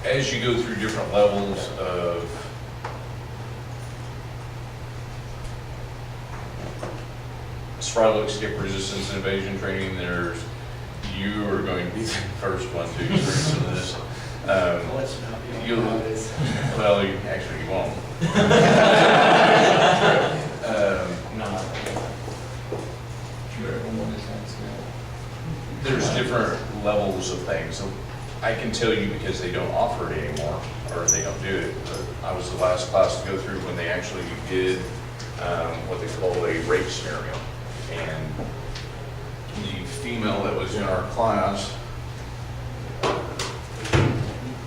as you go through different levels of Sprylock skip resistance and evasion training, you are going to be the first one to experience some of this. Let's not be You'll, on this. well, actually you won't. Not. There's different levels of things. So I can tell you because they don't offer it anymore, or they don't do it. But I was the last class to go through when they actually did what they call a rape scenario. And the female that was in our class,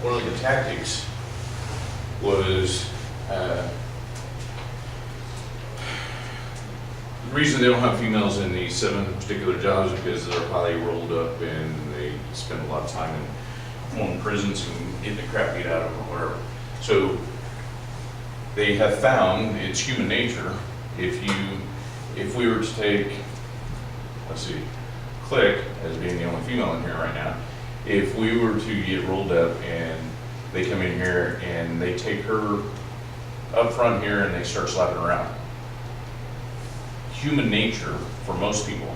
one of the tactics was, the reason they don't have females in these 7 particular jobs is because they're highly rolled up and they spend a lot of time in foreign prisons and getting the crap beat out of them or whatever. So they have found it's human nature. If we were to take, let's see, Click as being the only female in here right now, if we were to get rolled up and they come in here and they take her up front here and they start slapping around. Human nature for most people,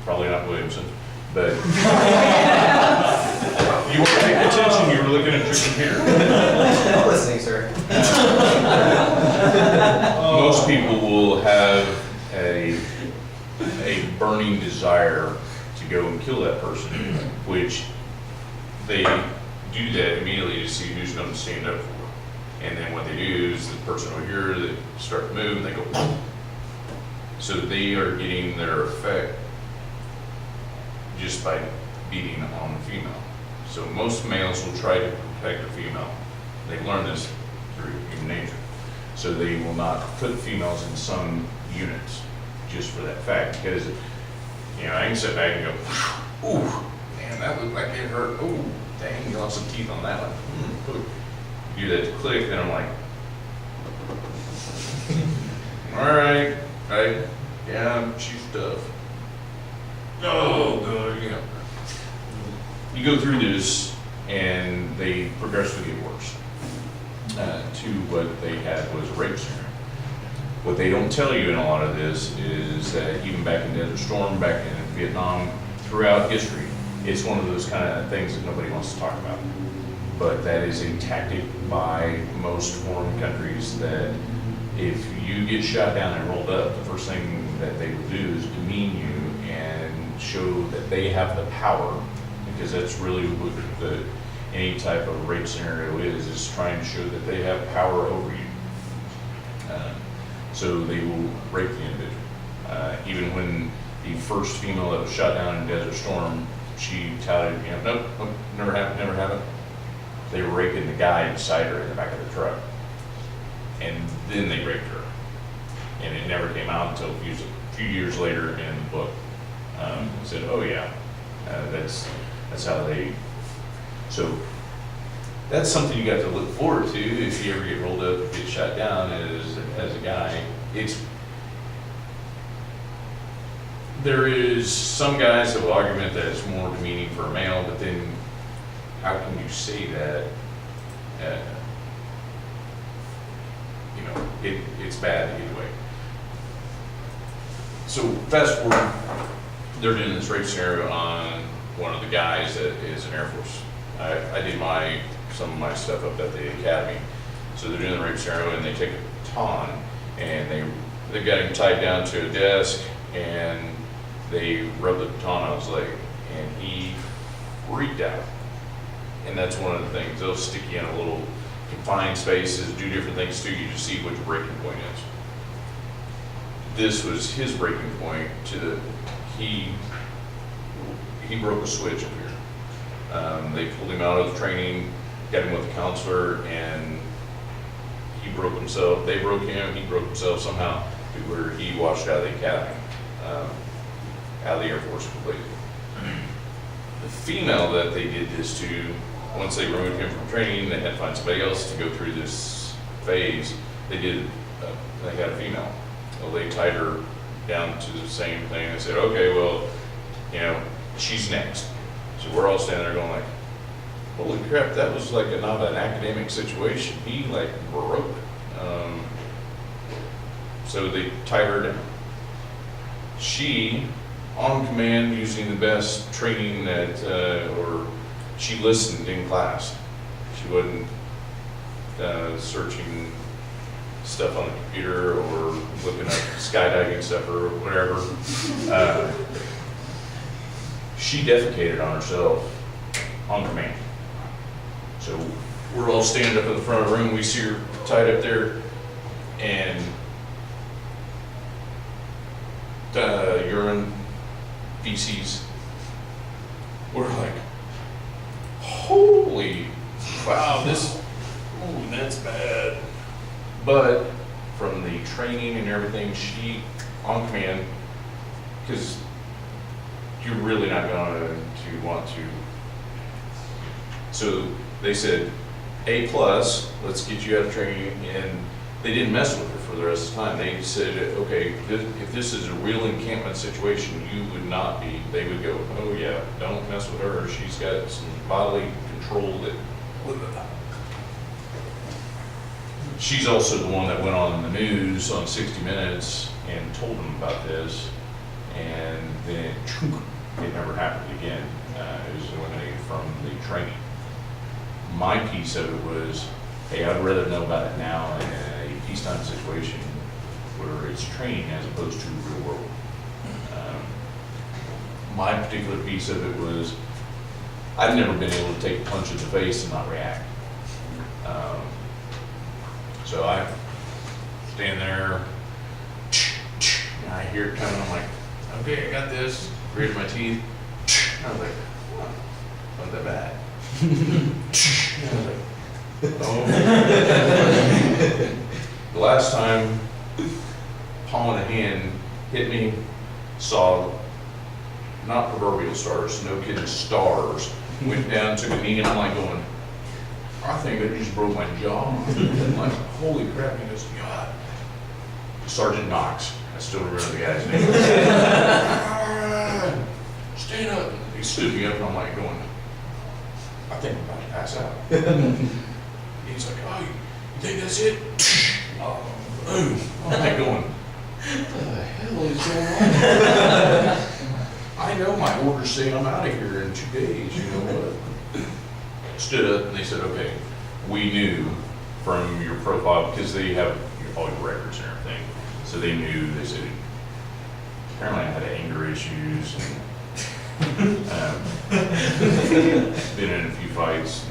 probably not Williamson, but you weren't paying attention, you were looking at your computer. I'm listening, sir. Most people will have a burning desire to go and kill that person, which they do that immediately to see who's going to stand up for them. And then what they do is the person over here, they start to move and they go, so they are getting their effect just by beating on the female. So most males will try to protect a female. They learn this through human nature. So they will not put females in some units just for that fact, because I can sit back and go, ooh, man, that looked like it hurt. Ooh, dang, you lost some teeth on that one. You do that to Click, then I'm like, all right, yeah, she's tough. Oh, good, You go through this, and they progressively get worse. To what they had was a rape scenario. What they don't tell you in a lot of this is that even back in Desert Storm, back in Vietnam, throughout history, it's one of those kind of things that nobody wants to talk about. But that is a tactic by most foreign countries that if you get shot down and rolled up, the first thing that they will do is demean you and show that they have the power, because that's really what any type of rape scenario is trying to show that they have power over you. So they will rape the individual. Even when the first female that was shot down in Desert Storm, she touted, nope, never happened. They were raping the guy beside her in the back of the truck. And then they raped her. And it never came out until a few years later in the book. Said, oh yeah, that's how they, so that's something you got to look forward to if you ever get rolled up, get shot down as a guy. There is some guys that will argument that it's more demeaning for a male, but then how can you say that? It's bad either way. So fast forward, they're doing this rape scenario on one of the guys that is in Air Force. I did some of my stuff up at the academy. So they're doing the rape scenario and they take a baton and they got him tied down to a desk and they rubbed the baton on his leg and he freaked out. And that's one of the things, they'll stick you in a little confined spaces, do different things to you to see what your breaking point is. This was his breaking point he broke a switch up here. They pulled him out of the training, got him with a counselor, and he broke himself. They broke him, he broke himself somehow to where he washed out of the academy, out of the Air Force completely. The female that they did this to, once they removed him from training, they had to find somebody else to go through this phase. They had a female. Well, they tied her down to the same thing and said, okay, well, she's next. So we're all standing there going like, holy crap, that was like not an academic situation. He like broke. So they tied her down. She, on command, using the best training that, or she listened in class. She wasn't searching stuff on the computer or looking up skydiving stuff or whatever. She defecated on herself on command. So we're all standing up in the front of the room. We see her tied up there, and urine, feces. We're like, holy wow, ooh, that's bad. But from the training and everything, she, on command, because you're really not going to want to. So they said, A+, let's get you out of training, and they didn't mess with her for the rest of the time. They said, okay, if this is a real encampment situation, you would not be, they would go, oh yeah, don't mess with her. She's got some bodily control that, she's also the one that went on the news on 60 Minutes and told them about this, and then it never happened again. It was eliminated from the training. My piece of it was, hey, I'd rather know about it now in a peacetime situation where it's training as opposed to real world. My particular piece of it was, I've never been able to take a punch in the face and not react. So I stand there, and I hear it coming. I'm like, okay, I got this. Gritted my teeth. I was like, oh, not that bad. I was like, oh. The last time palm of the hand hit me, saw not proverbial stars, no kidding, stars. Went down, took a knee, and I'm like going, I think I just broke my jaw. I'm like, holy crap. He goes, God. Sergeant Knox. I still remember the guy's name. Stand up. He stood me up, and I'm like going, I think I'm about to pass out. He's like, oh, you think that's it? Oh, I'm like going, what the hell is going on? I know my orders say I'm out of here in 2 days, you know what? Stood up and they said, okay, we knew from your profile, because they have all your records and everything, so they knew, they said, apparently I had anger issues and been in a few fights.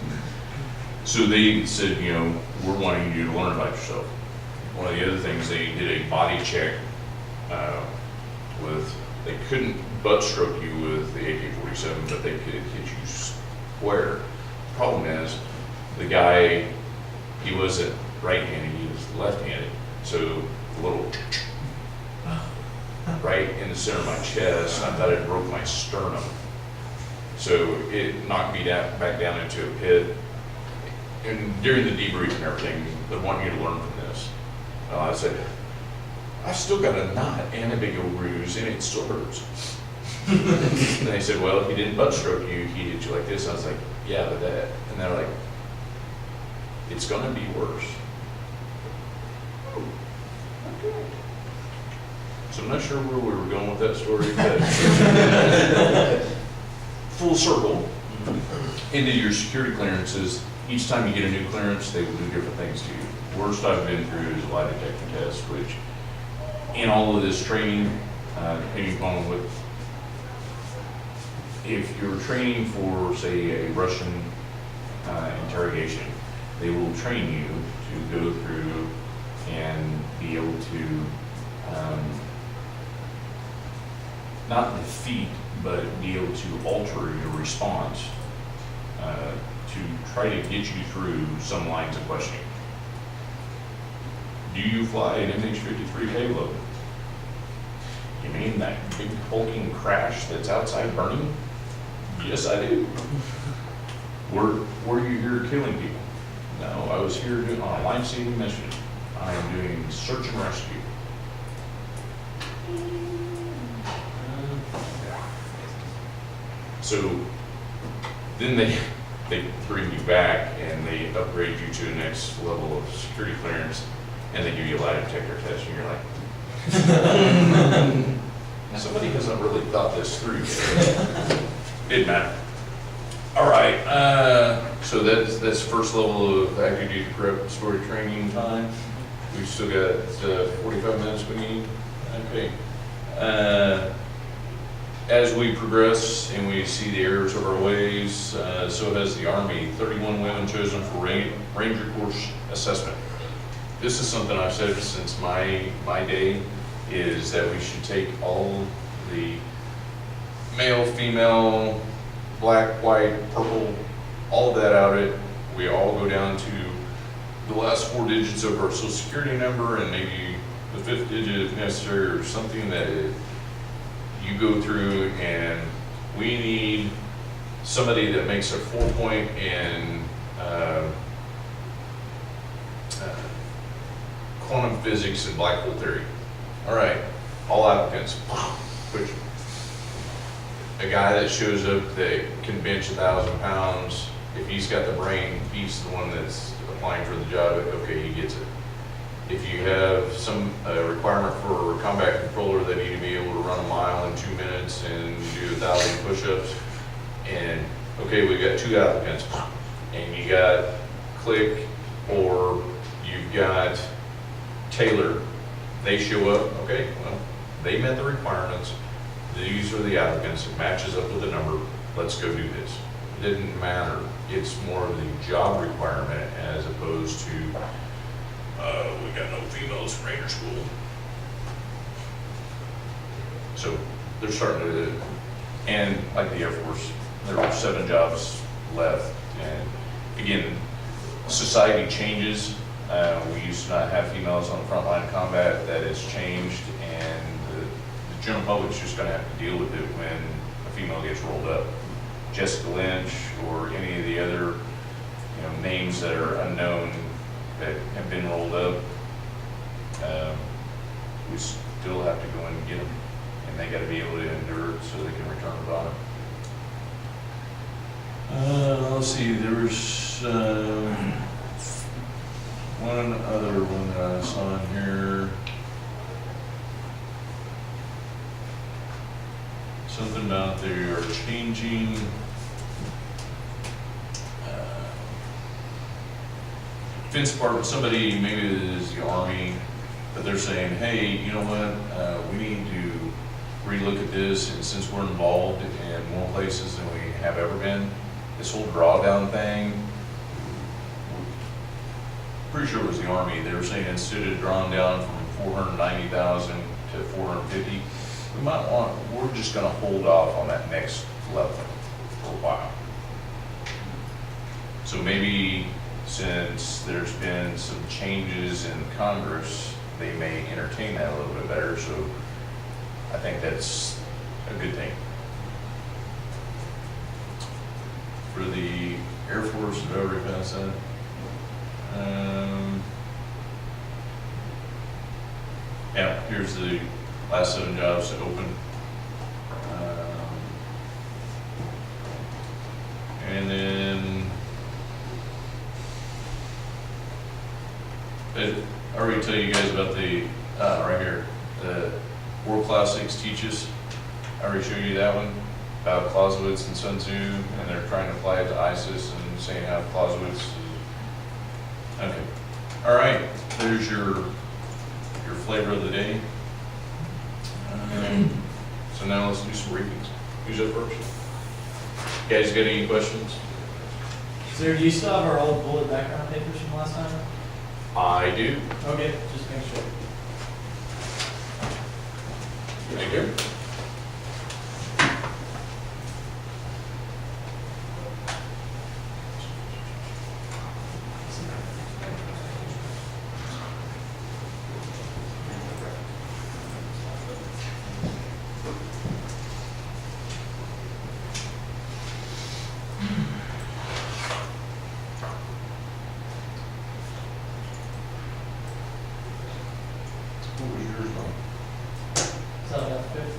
So they said, you know, we're wanting you to learn about yourself. One of the other things, they did a body check they couldn't butt stroke you with the AK-47, but they could hit you square. The problem is, the guy, he wasn't right-handed, he was left-handed. So a little right in the center of my chest, I thought it broke my sternum. So it knocked me back down into a pit. And during the debrief and everything, they want you to learn from this. I said, I still got a knot and a big old bruise, and it still hurts. And they said, well, if he didn't butt stroke you, he hit you like this. I was like, yeah, but that. And they're like, it's going to be worse. Oh, okay. So I'm not sure where we were going with that story, but full circle into your security clearances. Each time you get a new clearance, they will do different things to you. Worst I've been through is a lie detector test, which in all of this training, depending upon what, if you're training for, say, a Russian interrogation, they will train you to go through and be able to not defeat, but be able to alter your response to try to get you through some lines of questioning. Do you fly an MH-53 payload? You mean that big hulking crash that's outside burning? Yes, I do. Were you here killing people? No, I was here on a life-saving mission. I am doing search and rescue. So then they they bring you back and they upgrade you to the next level of security clearance, and they give you a lie detector test, and you're like, somebody hasn't really thought this through yet. Didn't matter. All right, so that's first level of active duty preparatory training time. We've still got 45 minutes we need. Okay. As we progress and we see the errors of our ways, so has the Army. 31 women chosen for Ranger Course assessment. This is something I've said since my day, is that we should take all the male, female, black, white, purple, all of that out of it. We all go down to the last 4 digits of our social security number and maybe the 5th digit if necessary, or something that you go through, and we need somebody that makes a 4-point in quantum physics and black hole theory. All right, all applicants, which a guy that shows up that can bench 1,000 pounds, if he's got the brain, he's the one that's applying for the job. Okay, he gets it. If you have some requirement for a combat controller that need to be able to run a mile in 2 minutes and do 1,000 push-ups, and okay, we've got 2 applicants, and you got Click or you've got Taylor, they show up, okay, well, they met the requirements, these are the applicants, it matches up with the number, let's go do this. It didn't matter, it's more of the job requirement as opposed to we got no females in Ranger School. So they're starting to, and like the Air Force, there are 7 jobs left. And again, society changes. We used to not have females on the front line of combat. That has changed, and the general public's just going to have to deal with it when a female gets rolled up. Jessica Lynch or any of the other, names that are unknown that have been rolled up, we still have to go in and get them, and they got to be able to endure it so they can return the bottom. Let's see, there was one other one that I saw in here. Something about they are changing Defense Department, somebody, maybe it is the Army, but they're saying, hey, you know what, we need to relook at this, and since we're involved in more places than we have ever been, this whole drawdown thing, pretty sure it was the Army, they were saying instead of drawing down from 490,000 to 450, we're just gonna hold off on that next level for a while. So maybe since there's been some changes in Congress, they may entertain that a little bit better. So I think that's a good thing. For the Air Force, did I already pass that? Yeah, here's the last 7 jobs to open. And then I already tell you guys about the, right here, the World Classics Teaches. I already showed you that one about Clausewitz and Sun Tzu, and they're trying to apply it to ISIS and saying how Clausewitz is. Okay. All right, there's your flavor of the day. So now let's do some readings. Who's up first? You guys got any questions? Sir, do you still have our old bullet background papers from last time? I do. Okay, just make sure. Thank you. What was yours on? Is that about the 5th?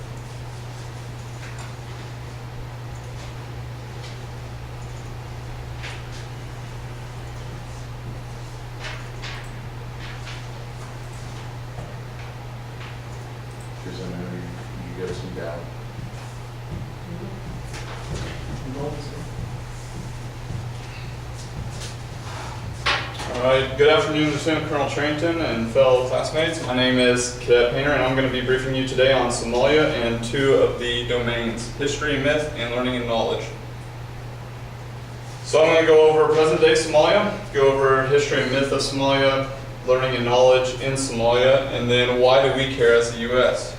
All right, good afternoon, Lieutenant Colonel Charrington and fellow classmates. My name is Cadet Painter, and I'm going to be briefing you today on Somalia and two of the domains, history, myth, and learning and knowledge. So I'm going to go over present-day Somalia, go over history and myth of Somalia, learning and knowledge in Somalia, and then why do we care as the U.S.?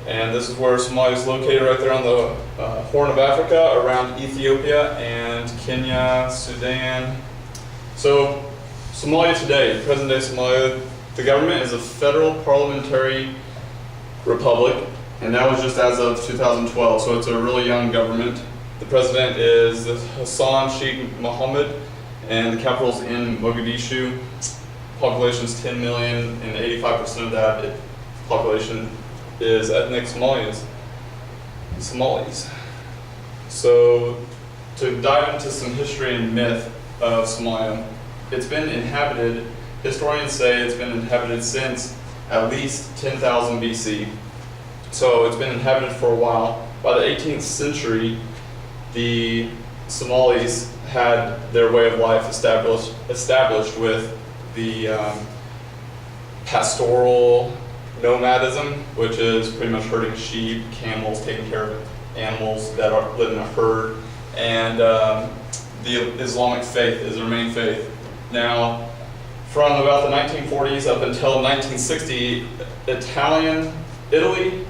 And this is where Somalia is located, right there on the Horn of Africa, around Ethiopia and Kenya, Sudan. So Somalia today, present-day Somalia, the government is a federal parliamentary republic, and that was just as of 2012, so it's a really young government. The president is Hassan Sheikh Mohammed, and the capital's in Mogadishu. Population is 10 million, and 85% of that population is ethnic Somalis. So to dive into some history and myth of Somalia, it's been inhabited, historians say it's been inhabited since at least 10,000 BC. So it's been inhabited for a while. By the 18th century, the Somalis had their way of life established with the pastoral nomadism, which is pretty much herding sheep, camels, taking care of animals that live in a herd, and the Islamic faith is their main faith. Now, from about the 1940s up until 1960, Italy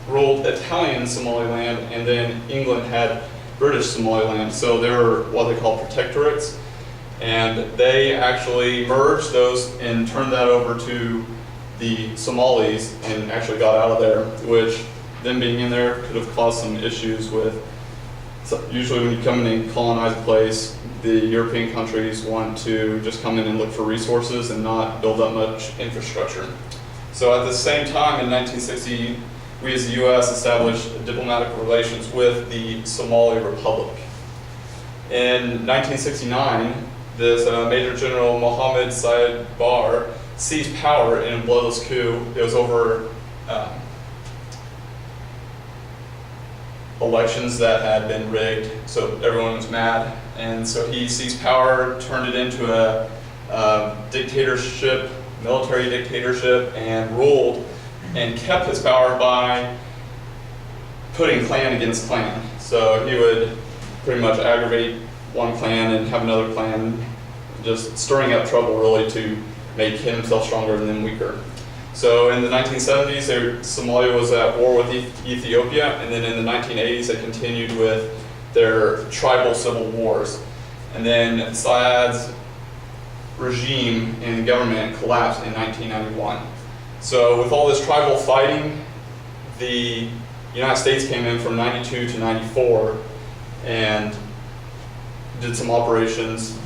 ruled Italian Somaliland, and then England had British Somaliland. So they were what they call protectorates, and they actually merged those and turned that over to the Somalis and actually got out of there, which them being in there could have caused some issues with, so usually when you come in and colonize a place, the European countries want to just come in and look for resources and not build up much infrastructure. So at the same time in 1960, we as the U.S. established diplomatic relations with the Somali Republic. In 1969, this Major General Mohammed Syed Barre seized power in a bloodless coup. It was over elections that had been rigged, so everyone was mad. And so he seized power, turned it into a dictatorship, military dictatorship, and ruled and kept his power by putting clan against clan. So he would pretty much aggravate one clan and have another clan, just stirring up trouble really to make himself stronger and then weaker. So in the 1970s, Somalia was at war with Ethiopia, and then in the 1980s, they continued with their tribal civil wars. And then Syed's regime and government collapsed in 1991. So with all this tribal fighting, the United States came in from 92 to 94 and did some operations.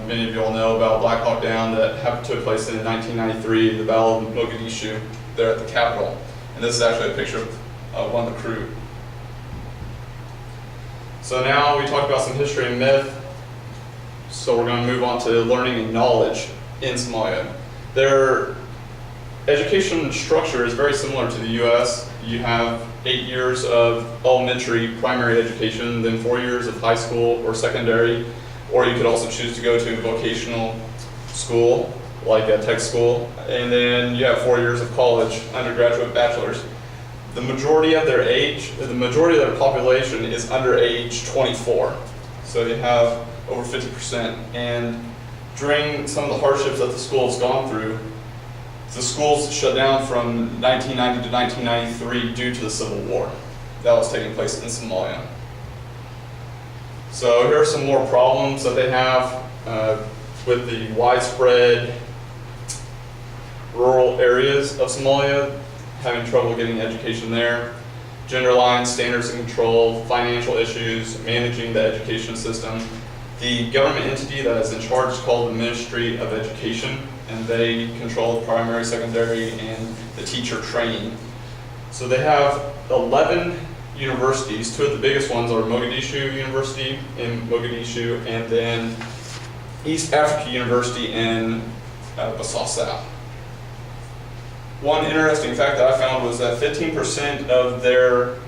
Many of you all know about Black Hawk Down that took place in 1993, the Battle of Mogadishu, there at the capital. And this is actually a picture of one of the crew. So now we talked about some history and myth. So we're going to move on to learning and knowledge in Somalia. Their education structure is very similar to the U.S. You have 8 years of elementary primary education, then 4 years of high school or secondary, or you could also choose to go to a vocational school, like a tech school, and then you have 4 years of college, undergraduate, bachelor's. The majority of their population is under age 24. So you have over 50%. And during some of the hardships that the school has gone through, the schools shut down from 1990 to 1993 due to the civil war that was taking place in Somalia. So here are some more problems that they have with the widespread rural areas of Somalia, having trouble getting education there, gender lines, standards and control, financial issues, managing the education system. The government entity that is in charge is called the Ministry of Education, and they control the primary, secondary, and the teacher training. So they have 11 universities. Two of the biggest ones are Mogadishu University in Mogadishu, and then East Africa University in Bosaso. One interesting fact that I found was that 15% of their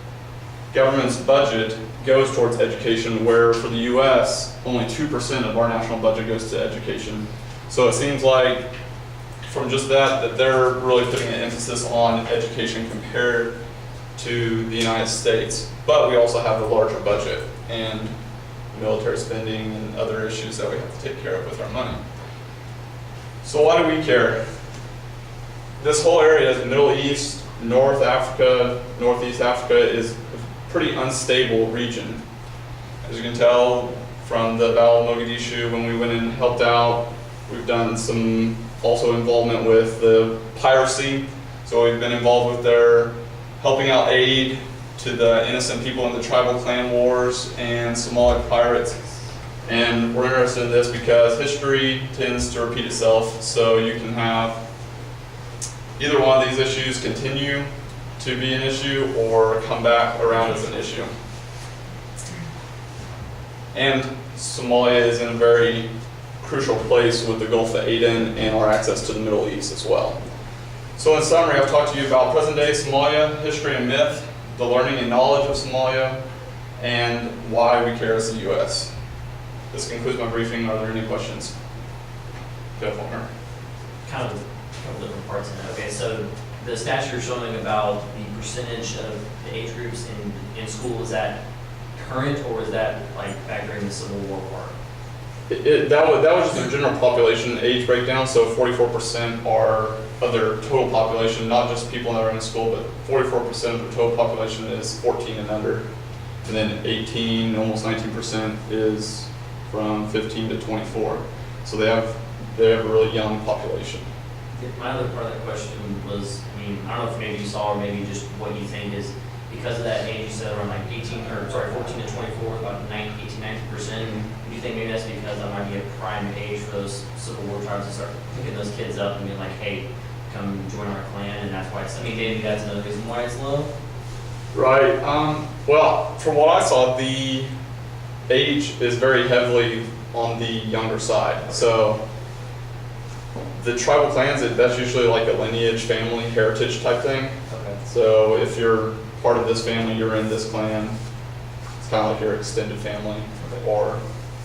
government's budget goes towards education, where for the US, only 2% of our national budget goes to education. So it seems like from just that they're really putting an emphasis on education compared to the United States. But we also have a larger budget and military spending and other issues that we have to take care of with our money. So why do we care? This whole area, the Middle East, North Africa, Northeast Africa, is a pretty unstable region. As you can tell from the Battle of Mogadishu, when we went in and helped out, we've done some also involvement with the piracy. So we've been involved with their helping out aid to the innocent people in the tribal clan wars and Somali pirates. And we're interested in this because history tends to repeat itself, so you can have either one of these issues continue to be an issue or come back around as an issue. And Somalia is in a very crucial place with the Gulf of Aden and our access to the Middle East as well. So in summary, I've talked to you about present day Somalia, history and myth, the learning and knowledge of Somalia, and why we care as the U.S. This concludes my briefing. Are there any questions? Jeff Warner. Kind of a couple different parts in that. Okay, so the stats you're showing about the percentage of the age groups in school, is that current or is that like factoring the Civil War part? That was just their general population age breakdown. So 44% are of their total population, not just people that are in school, but 44% of the total population is 14 and under. And then 18, almost 19% is from 15 to 24. So they have a really young population. My other part of that question was, I mean, I don't know if maybe you saw or maybe just what you think is, because of that age, you said around like 14 to 24, about 18, 19%. Do you think maybe that's because that might be a prime age for those Civil War tribes to start picking those kids up and being like, hey, come join our clan, and that's why it's, I mean, maybe that's another reason why it's low? Right. Well, from what I saw, the age is very heavily on the younger side. So the tribal clans, that's usually like a lineage, family, heritage type thing. Okay. So if you're part of this family, you're in this clan. It's kind of like your extended family, or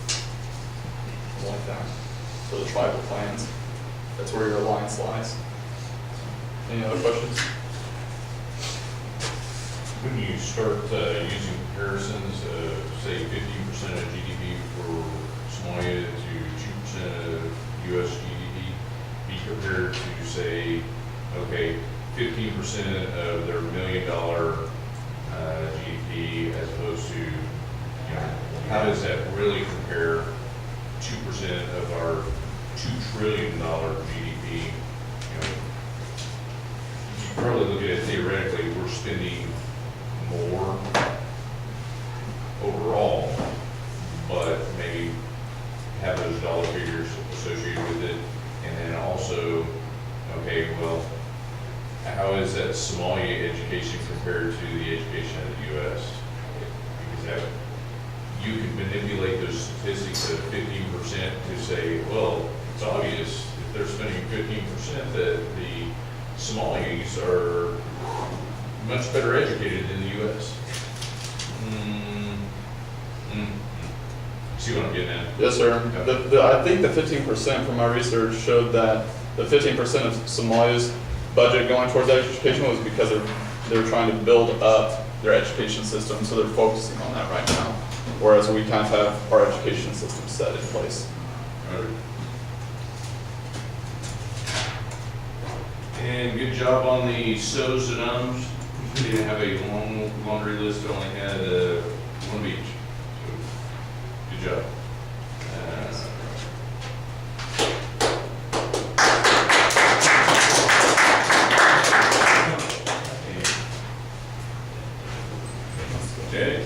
something like that. For the tribal clans, that's where your alliance lies. Any other questions? When you start using comparisons, say 50% of GDP for Somalia to 2% of US GDP, be compared to say, okay, 15% of their $1 million GDP as opposed to, you know, how does that really compare 2% of our $2 trillion GDP? You know, you probably look at it theoretically, we're spending more overall, but maybe have those dollar figures associated with it. And then also, okay, well, how is that Somalia education compared to the education of the U.S.? Because that, you can manipulate those statistics of 15% to say, well, it's obvious if they're spending 15% that the Somalis are much better educated than the U.S. See what I'm getting at? Yes, sir. I think the 15% from my research showed that the 15% of Somalia's budget going towards education was because they're trying to build up their education system, so they're focusing on that right now. Whereas we kind of have our education system set in place. And good job on the so's and ums. You didn't have a long laundry list, it only had one of each. So, good job. Okay.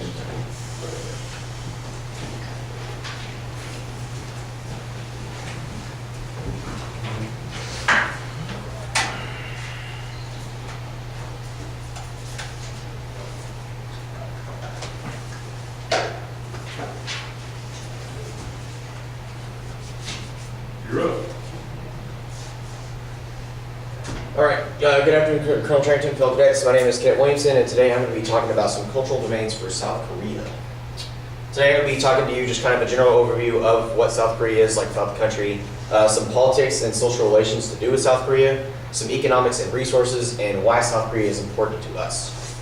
You're up. All right, good afternoon, Colonel Charrington, Field Cadets. My name is Kent Williamson, and today I'm going to be talking about some cultural domains for South Korea. Today I'm going to be talking to you just kind of a general overview of what South Korea is like throughout the country, some politics and social relations to do with South Korea, some economics and resources, and why South Korea is important to us.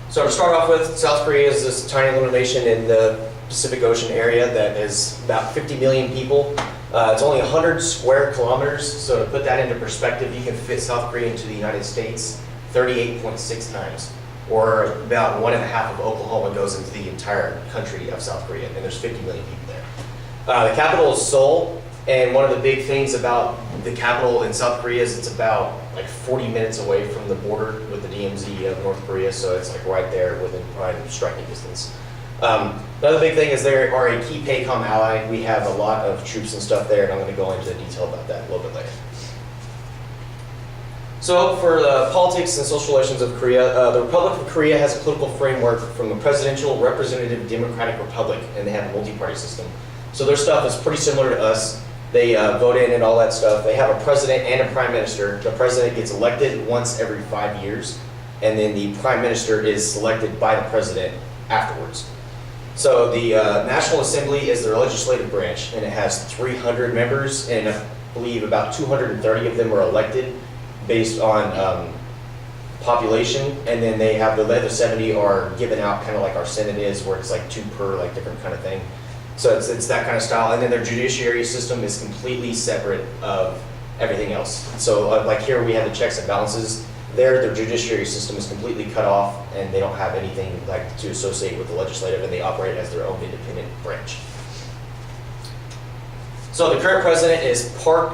So to start off with, South Korea is this tiny little nation in the Pacific Ocean area that is about 50 million people. It's only 100 square kilometers, so to put that into perspective, you can fit South Korea into the United States 38.6 times, or about 1.5 of Oklahoma goes into the entire country of South Korea, and there's 50 million people there. The capital is Seoul, and one of the big things about the capital in South Korea is it's about like 40 minutes away from the border with the DMZ of North Korea, so it's like right there within prime striking distance. Another big thing is they are a key PACOM ally. We have a lot of troops and stuff there, and I'm going to go into detail about that a little bit later. So for the politics and social relations of Korea, the Republic of Korea has a political framework from the presidential representative democratic republic, and they have a multi-party system. So their stuff is pretty similar to us. They vote in and all that stuff. They have a president and a prime minister. The president gets elected once every 5 years, and then the prime minister is selected by the president afterwards. So the National Assembly is their legislative branch, and it has 300 members, and I believe about 230 of them are elected based on population, and then they have the other 70 are given out kind of like our Senate is, where it's like 2 per like different kind of thing. So it's that kind of style, and then their judiciary system is completely separate of everything else. So like here we have the checks and balances. Their judiciary system is completely cut off, and they don't have anything like to associate with the legislative, and they operate as their own independent branch. So the current president is Park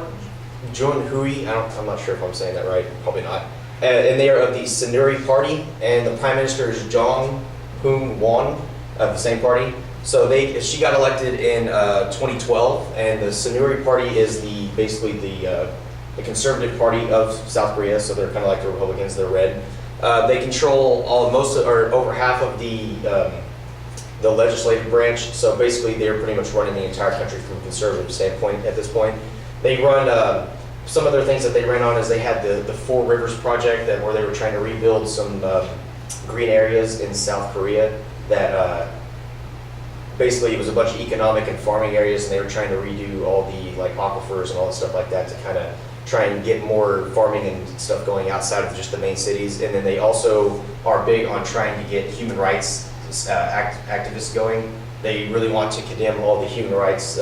Geun-hye. I'm not sure if I'm saying that right, probably not. And they are of the Saenuri Party, and the prime minister is Jong Hoon-won of the same party. So she got elected in 2012, and the Saenuri Party is basically the conservative party of South Korea. So they're kind of like the Republicans. They're red. They control over half of the legislative branch. So basically, they're pretty much running the entire country from a conservative standpoint at this point. They run some of their things that they ran on is they had the Four Rivers project where they were trying to rebuild some green areas in South Korea that basically it was a bunch of economic and farming areas, and they were trying to redo all the like aquifers and all the stuff like that to kind of try and get more farming and stuff going outside of just the main cities. And then they also are big on trying to get human rights activists going. They really want to condemn all the human rights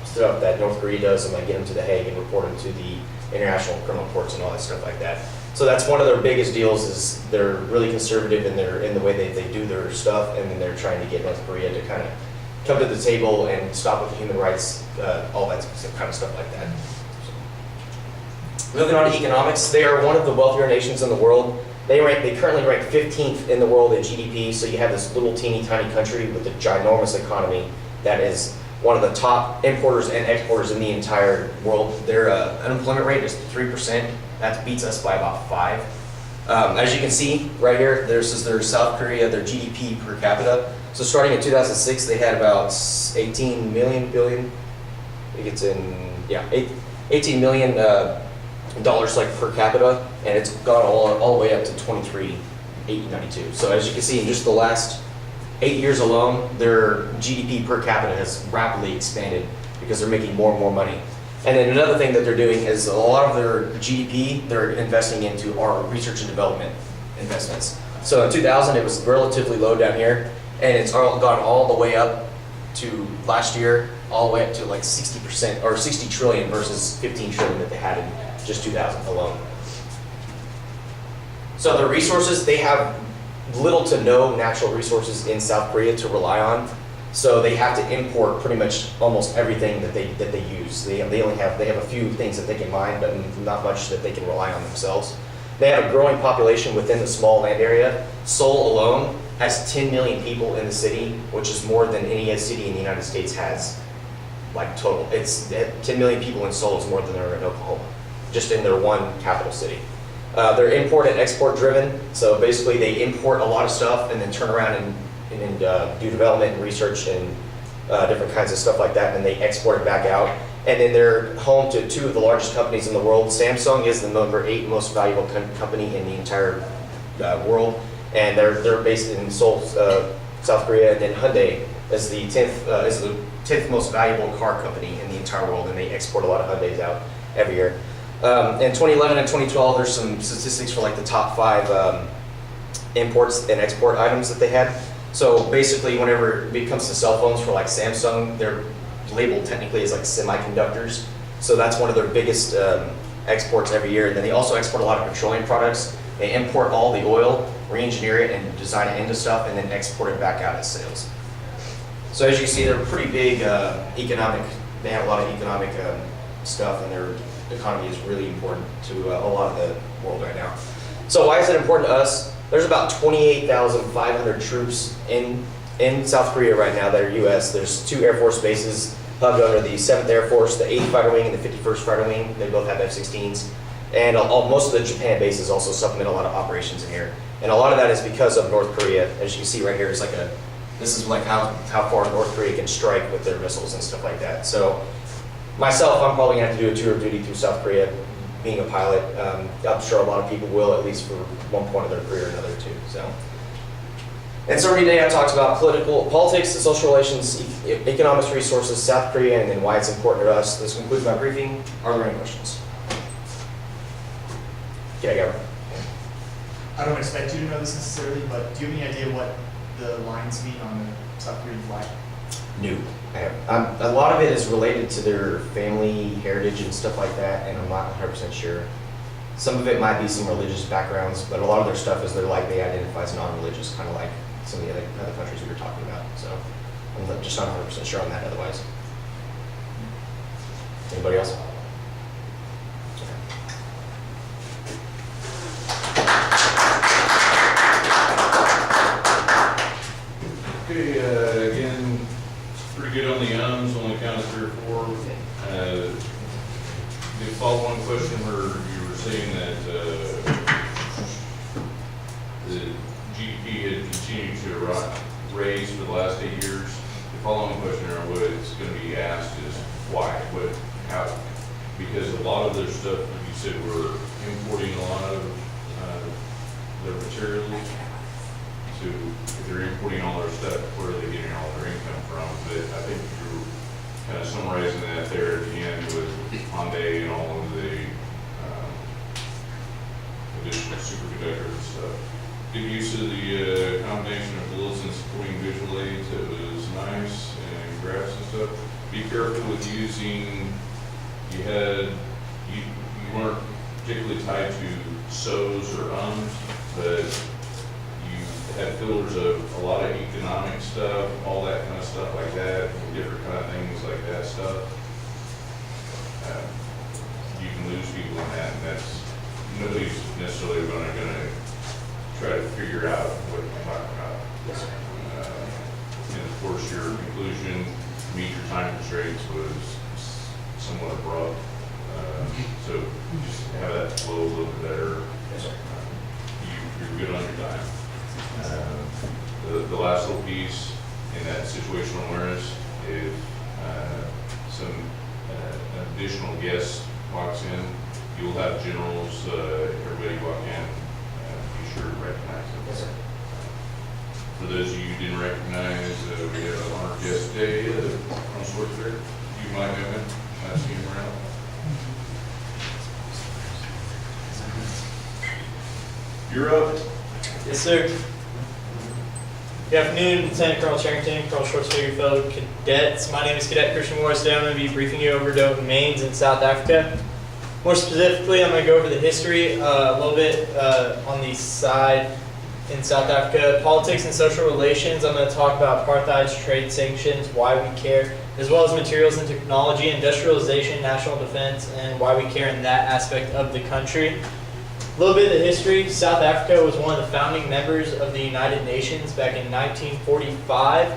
stuff that North Korea does, and like get them to The Hague and report them to the international criminal courts and all that stuff like that. So that's one of their biggest deals is they're really conservative in the way they do their stuff, and then they're trying to get North Korea to kind of come to the table and stop with the human rights, all that kind of stuff like that. Moving on to economics, they are one of the wealthier nations in the world. They currently rank 15th in the world in GDP, so you have this little teeny tiny country with a ginormous economy that is one of the top importers and exporters in the entire world. Their unemployment rate is 3%. That beats us by about 5. As you can see right here, this is their South Korea, their GDP per capita. So starting in 2006, they had about 18 million billion. I think it's in 18 million dollars like per capita, and it's gone all the way up to 23,892. So as you can see, in just the last 8 years alone, their GDP per capita has rapidly expanded because they're making more and more money. And then another thing that they're doing is a lot of their GDP they're investing into our research and development investments. So in 2000, it was relatively low down here, and it's gone all the way up to last year, all the way up to like 60% or 60 trillion versus 15 trillion that they had in just 2000 alone. So the resources, they have little to no natural resources in South Korea to rely on. So they have to import pretty much almost everything that they use. They have a few things that they can mine, but not much that they can rely on themselves. They have a growing population within the small land area. Seoul alone has 10 million people in the city, which is more than any city in the United States has, like total. It's 10 million people in Seoul is more than there are in Oklahoma, just in their one capital city. They're import and export driven, so basically they import a lot of stuff and then turn around and do development and research and different kinds of stuff like that, and they export it back out. And then they're home to 2 of the largest companies in the world. Samsung is the number 8 most valuable company in the entire world, and they're based in Seoul South Korea, and then Hyundai is the 10th most valuable car company in the entire world, and they export a lot of Hyundais out every year. In 2011 and 2012, there's some statistics for like the top 5 imports and export items that they had. So basically, whenever it comes to cell phones for like Samsung, they're labeled technically as like semiconductors. So that's one of their biggest exports every year. And then they also export a lot of petroleum products. They import all the oil, re-engineer it, and design it into stuff, and then export it back out as sales. So as you can see, they're pretty big economic. They have a lot of economic stuff, and their economy is really important to a lot of the world right now. So why is it important to us? There's about 28,500 troops in South Korea right now that are U.S. There's 2 Air Force bases hubbed under the 7th Air Force, the 8th Fighter Wing and the 51st Fighter Wing. They both have F-16s. And most of the Japan bases also supplement a lot of operations in here. And a lot of that is because of North Korea. As you can see right here, it's like this is like how far North Korea can strike with their missiles and stuff like that. So myself, I'm probably gonna have to do a tour of duty through South Korea, being a pilot. I'm sure a lot of people will, at least for one point of their career or another too. So. And so today I talked about politics, and social relations, economics, resources, South Korea, and then why it's important to us. This concludes my briefing. Are there any questions? Yeah, Gavin. I don't expect you to know this necessarily, but do you have any idea what the lines mean on the South Korean flag? No, I haven't. A lot of it is related to their family heritage and stuff like that, and I'm not 100% sure. Some of it might be some religious backgrounds, but a lot of their stuff is they identify as non-religious, kind of like some of the other countries we were talking about. So I'm just not 100% sure on that otherwise. Anybody else? Okay, again, pretty good on the ums, only counted 3 or 4. The follow-on question where you were saying that the GDP had continued to raise for the last 8 years. The following question, or what it's going to be asked, is why? How? Because a lot of their stuff, like you said, we're importing a lot of their materials. So if they're importing all their stuff, where are they getting all their income from? But I think you're kind of summarizing that there at the end with Hyundai and all of the additional superconductors and stuff. Good use of the combination of bullets and supporting visual aids. It was nice, and graphs and stuff. Be careful with using. You weren't particularly tied to so's or ums, but had fillers of a lot of economic stuff, all that kind of stuff like that, different kind of things like that stuff. You can lose people in that, and that's, nobody's necessarily gonna try to figure out what you're talking about. And of course, your conclusion to meet your time constraints was somewhat abrupt. So just have that flow a little bit better. You're good on your time. The last little piece in that situational awareness, if some additional guest walks in, you'll have generals, everybody walk in, be sure to recognize them. Yes, sir. For those of you who didn't recognize, we have an honored guest today from Schwartzberg. You might know him, I've seen him around. You're up. Yes, sir. Good afternoon, Lieutenant Colonel Charrington, Colonel Schwartzberg, fellow cadets. My name is Cadet Christian Morris. Today I'm going to be briefing you over domains in South Africa. More specifically, I'm going to go over the history a little bit on the side in South Africa. Politics and social relations, I'm going to talk about apartheid, trade sanctions, why we care, as well as materials and technology, industrialization, national defense, and why we care in that aspect of the country. A little bit of the history. South Africa was one of the founding members of the United Nations back in 1945.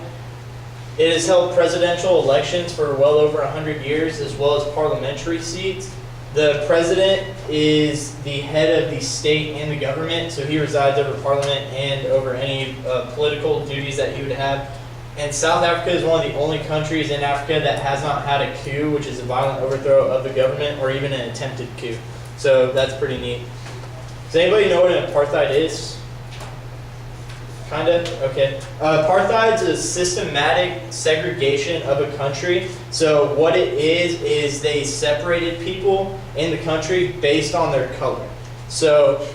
It has held presidential elections for well over 100 years, as well as parliamentary seats. The president is the head of the state and the government, so he resides over parliament and over any political duties that he would have. And South Africa is one of the only countries in Africa that has not had a coup, which is a violent overthrow of the government, or even an attempted coup. So that's pretty neat. Does anybody know what an apartheid is? Kinda, okay. Apartheid's a systematic segregation of a country. So what it is they separated people in the country based on their color. So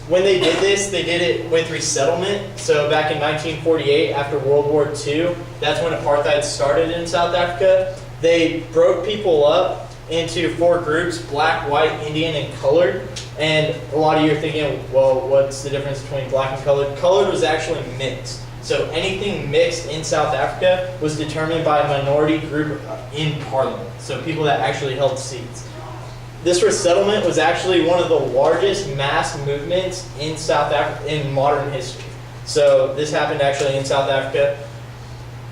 when they did this, they did it with resettlement. So back in 1948, after World War II, that's when apartheid started in South Africa. They broke people up into 4 groups: black, white, Indian, and colored. And a lot of you are thinking, well, what's the difference between black and colored? Colored was actually mixed. So anything mixed in South Africa was determined by a minority group in parliament. So people that actually held seats. This resettlement was actually one of the largest mass movements in South Africa in modern history. So this happened actually in South Africa.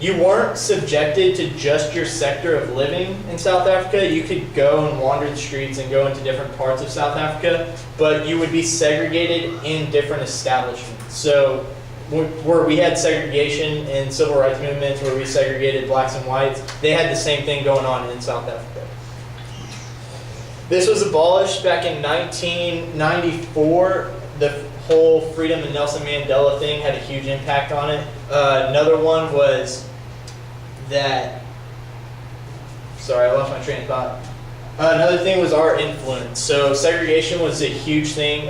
You weren't subjected to just your sector of living in South Africa. You could go and wander the streets and go into different parts of South Africa, but you would be segregated in different establishments. So where we had segregation in civil rights movements, where we segregated blacks and whites, they had the same thing going on in South Africa. This was abolished back in 1994. The whole Freedom and Nelson Mandela thing had a huge impact on it. Another one was that, sorry, I lost my train of thought. Another thing was our influence. So segregation was a huge thing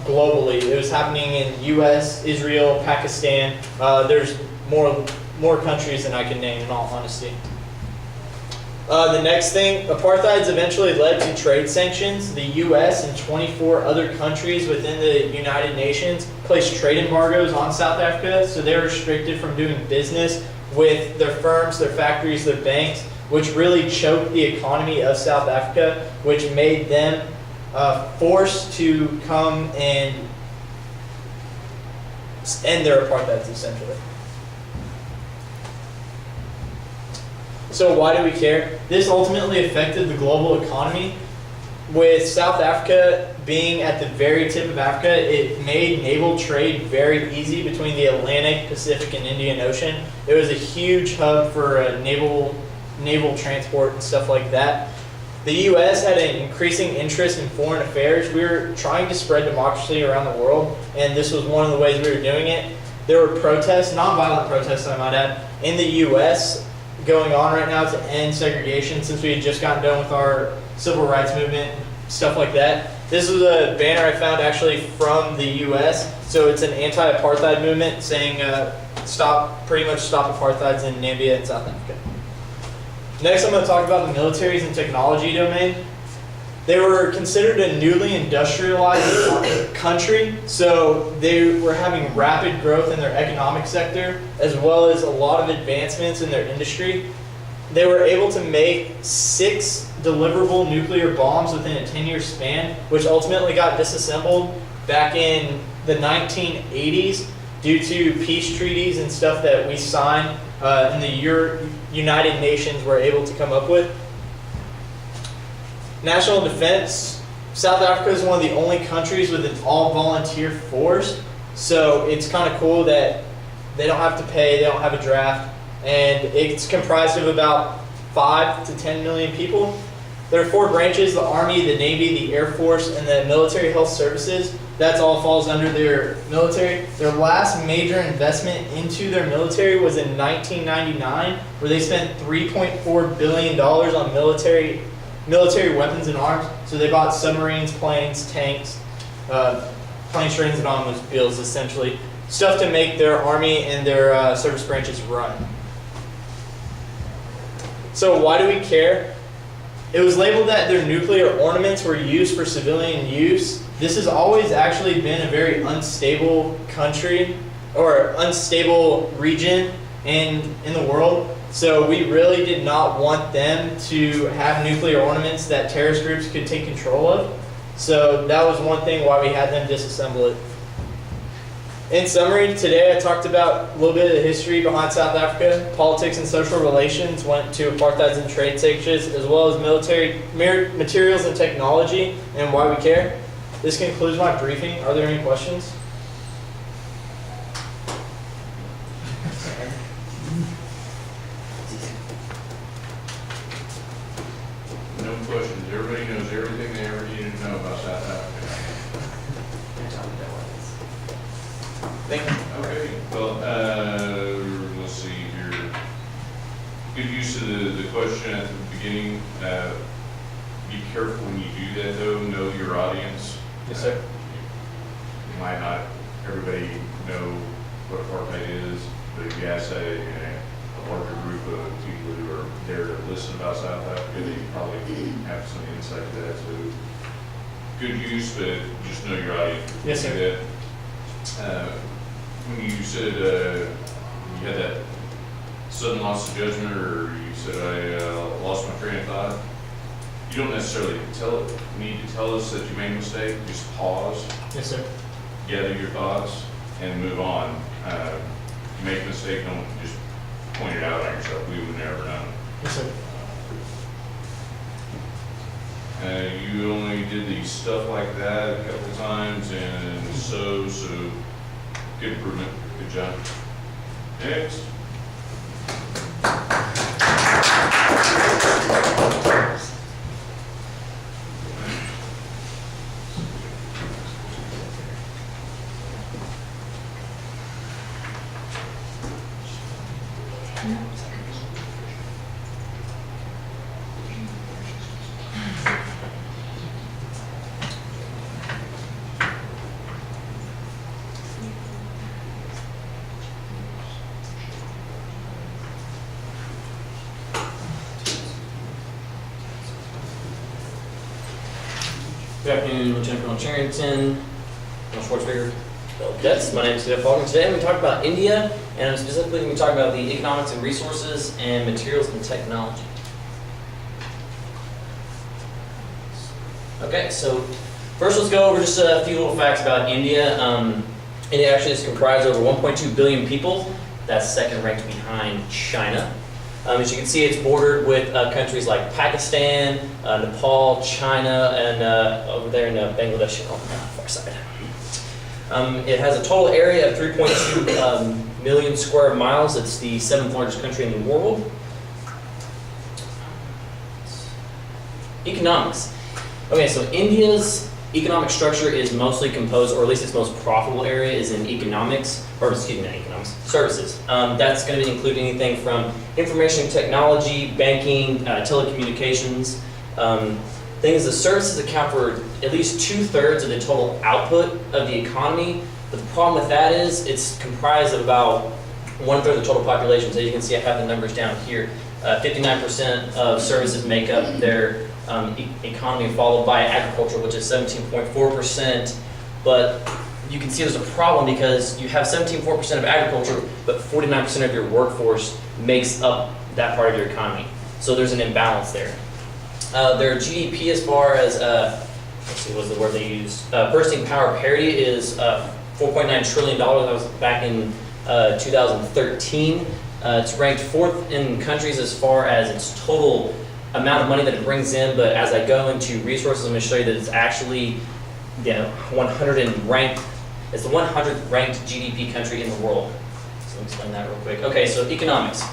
globally. It was happening in US, Israel, Pakistan. There's more countries than I can name, in all honesty. The next thing, apartheid's eventually led to trade sanctions. The US and 24 other countries within the United Nations placed trade embargoes on South Africa, so they're restricted from doing business with their firms, their factories, their banks, which really choked the economy of South Africa, which made them forced to come and end their apartheid, essentially. So why do we care? This ultimately affected the global economy. With South Africa being at the very tip of Africa, it made naval trade very easy between the Atlantic, Pacific, and Indian Ocean. It was a huge hub for naval transport and stuff like that. The U.S. had an increasing interest in foreign affairs. We were trying to spread democracy around the world, and this was one of the ways we were doing it. There were protests, nonviolent protests I might add, in the U.S. going on right now to end segregation, since we had just gotten done with our civil rights movement, stuff like that. This is a banner I found actually from the U.S. So it's an anti-apartheid movement saying pretty much stop apartheids in Namibia and South Africa. Next, I'm going to talk about the militaries and technology domain. They were considered a newly industrialized country, so they were having rapid growth in their economic sector, as well as a lot of advancements in their industry. They were able to make 6 deliverable nuclear bombs within a 10-year span, which ultimately got disassembled back in the 1980s due to peace treaties and stuff that we signed and the United Nations were able to come up with. National defense. South Africa is one of the only countries with an all-volunteer force, so it's kind of cool that they don't have to pay, they don't have a draft, and it's comprised of about 5 to 10 million people. There are 4 branches: the Army, the Navy, the Air Force, and the Military Health Services. That all falls under their military. Their last major investment into their military was in 1999, where they spent $3.4 billion on military weapons and arms. So they bought submarines, planes, tanks, planes, trains, and automobiles, essentially. Stuff to make their army and their service branches run. So why do we care? It was labeled that their nuclear ornaments were used for civilian use. This has always actually been a very unstable country, or unstable region in the world. So we really did not want them to have nuclear ornaments that terrorist groups could take control of. So that was one thing why we had them disassemble it. In summary, today I talked about a little bit of the history behind South Africa. Politics and social relations went to apartheid and trade sanctions, as well as military materials and technology, and why we care. This concludes my briefing. Are there any questions? No questions. Everybody knows everything they ever needed to know about South Africa. Thank you. Okay, well, Well, let's see here. Good use of the question at the beginning. Be careful when you do that though, know your audience. Yes, sir. You might not, everybody know what apartheid is, but if you ask a larger group of people who are there to listen about South Africa, they probably have some insight to that too. Good use, but just know your audience. Yes, sir. When you said you had that sudden loss of judgment, or you said I lost my train of thought, you don't necessarily need to tell us that you made a mistake. Just pause, Yes, sir. gather your thoughts, and move on. You make a mistake, don't just point it out on yourself. We would never know. Yes, sir. You only did the stuff like that a couple times, and so good improvement. Good job. Next. Good afternoon, Lieutenant Colonel Charrington, Colonel Schwarzenegger, fellow cadets. My name is Cadet Falcon. Today I'm going to talk about India, and I'm specifically going to talk about the economics and resources and materials and technology. Okay, so first let's go over just a few little facts about India. India actually is comprised of over 1.2 billion people. That's second ranked behind China. As you can see, it's bordered with countries like Pakistan, Nepal, China, and over there in Bangladesh on the far side. It has a total area of 3.2 million square miles. It's the 7th largest country in the world. Economics. Okay, so India's economic structure is mostly composed, or at least its most profitable area is in economics, or excuse me, not economics, services. That's going to include anything from information technology, banking, telecommunications. Things, the services account for at least 2/3 of the total output of the economy. But the problem with that is it's comprised of about 1/3 of the total population. So you can see I have the numbers down here. 59% of services make up their economy, followed by agriculture, which is 17.4%. But you can see there's a problem because you have 17.4% of agriculture, but 49% of your workforce makes up that part of your economy. So there's an imbalance there. Their GDP, as far as let's see, what was the word they used? Purchasing power parity is $4.9 trillion. That was back in 2013. It's ranked 4th in countries as far as its total amount of money that it brings in, but as I go into resources, I'm going to show you that it's actually, it's the 100th ranked GDP country in the world. So let me explain that real quick. Okay, so economics.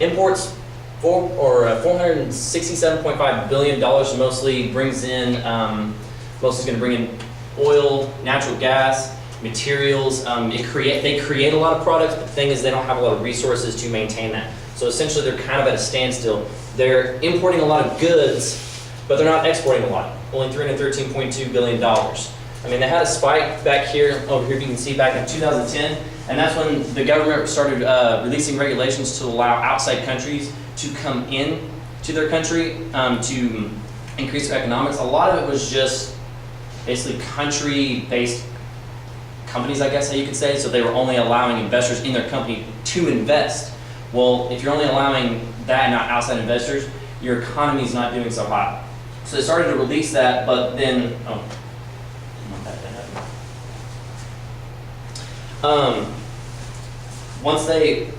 Imports $467.5 billion, mostly brings in, mostly going to bring in oil, natural gas, materials. They create a lot of products, but the thing is they don't have a lot of resources to maintain that. So essentially they're kind of at a standstill. They're importing a lot of goods, but they're not exporting a lot. Only $313.2 billion. I mean, they had a spike back here, over here you can see back in 2010, and that's when the government started releasing regulations to allow outside countries to come in to their country to increase their economics. A lot of it was just basically country-based companies, I guess how you could say. So they were only allowing investors in their company to invest. Well, if you're only allowing that and not outside investors, your economy is not doing so hot. So they started to release that, but then,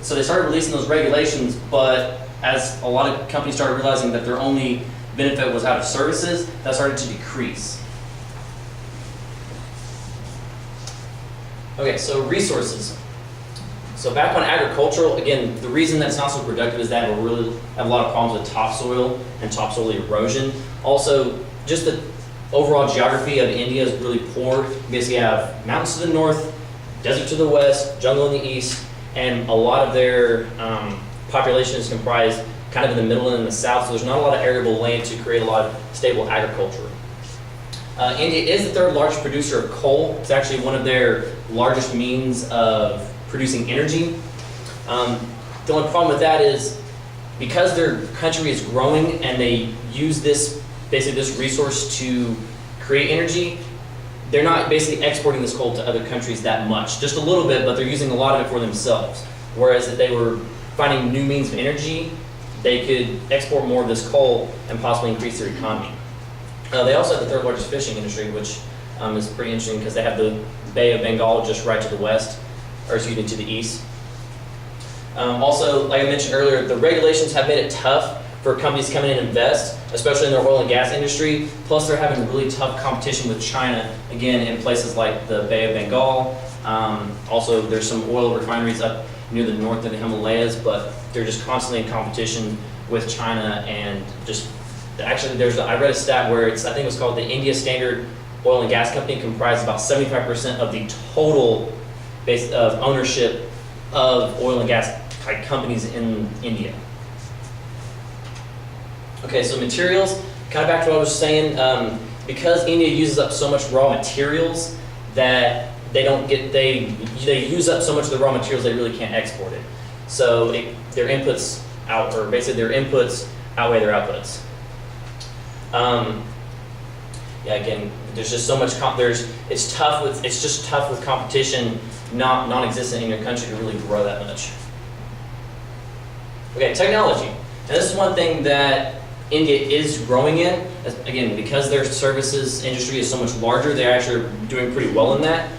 so they started releasing those regulations, but as a lot of companies started realizing that their only benefit was out of services, that started to decrease. Okay, so resources. So back on agricultural, again, the reason that's not so productive is that we have a lot of problems with topsoil and topsoil erosion. Also, just the overall geography of India is really poor. You basically have mountains to the north, desert to the west, jungle in the east, and a lot of their population is comprised kind of in the middle and in the south, so there's not a lot of arable land to create a lot of stable agriculture. India is the third largest producer of coal. It's actually one of their largest means of producing energy. The only problem with that is because their country is growing and they use this, basically this resource to create energy, they're not basically exporting this coal to other countries that much. Just a little bit, but they're using a lot of it for themselves. Whereas if they were finding new means of energy, they could export more of this coal and possibly increase their economy. They also have the third largest fishing industry, which is pretty interesting because they have the Bay of Bengal just right to the west, or excuse me, to the east. Also, like I mentioned earlier, the regulations have made it tough for companies to come in and invest, especially in their oil and gas industry. Plus, they're having really tough competition with China, again, in places like the Bay of Bengal. Also, there's some oil refineries up near the north of the Himalayas, but they're just constantly in competition with China. And just actually, I read a stat where I think it was called the India Standard Oil and Gas Company, comprised about 75% of the total base of ownership of oil and gas companies in India. Okay, so materials, kind of back to what I was saying, because India uses up so much raw materials that they use up so much of the raw materials they really can't export it. So their inputs outweigh their outputs. Yeah, again, there's just so much. It's just tough with competition non-existent in your country to really grow that much. Okay, technology, and this is one thing that India is growing in. Again, because their services industry is so much larger, they're actually doing pretty well in that.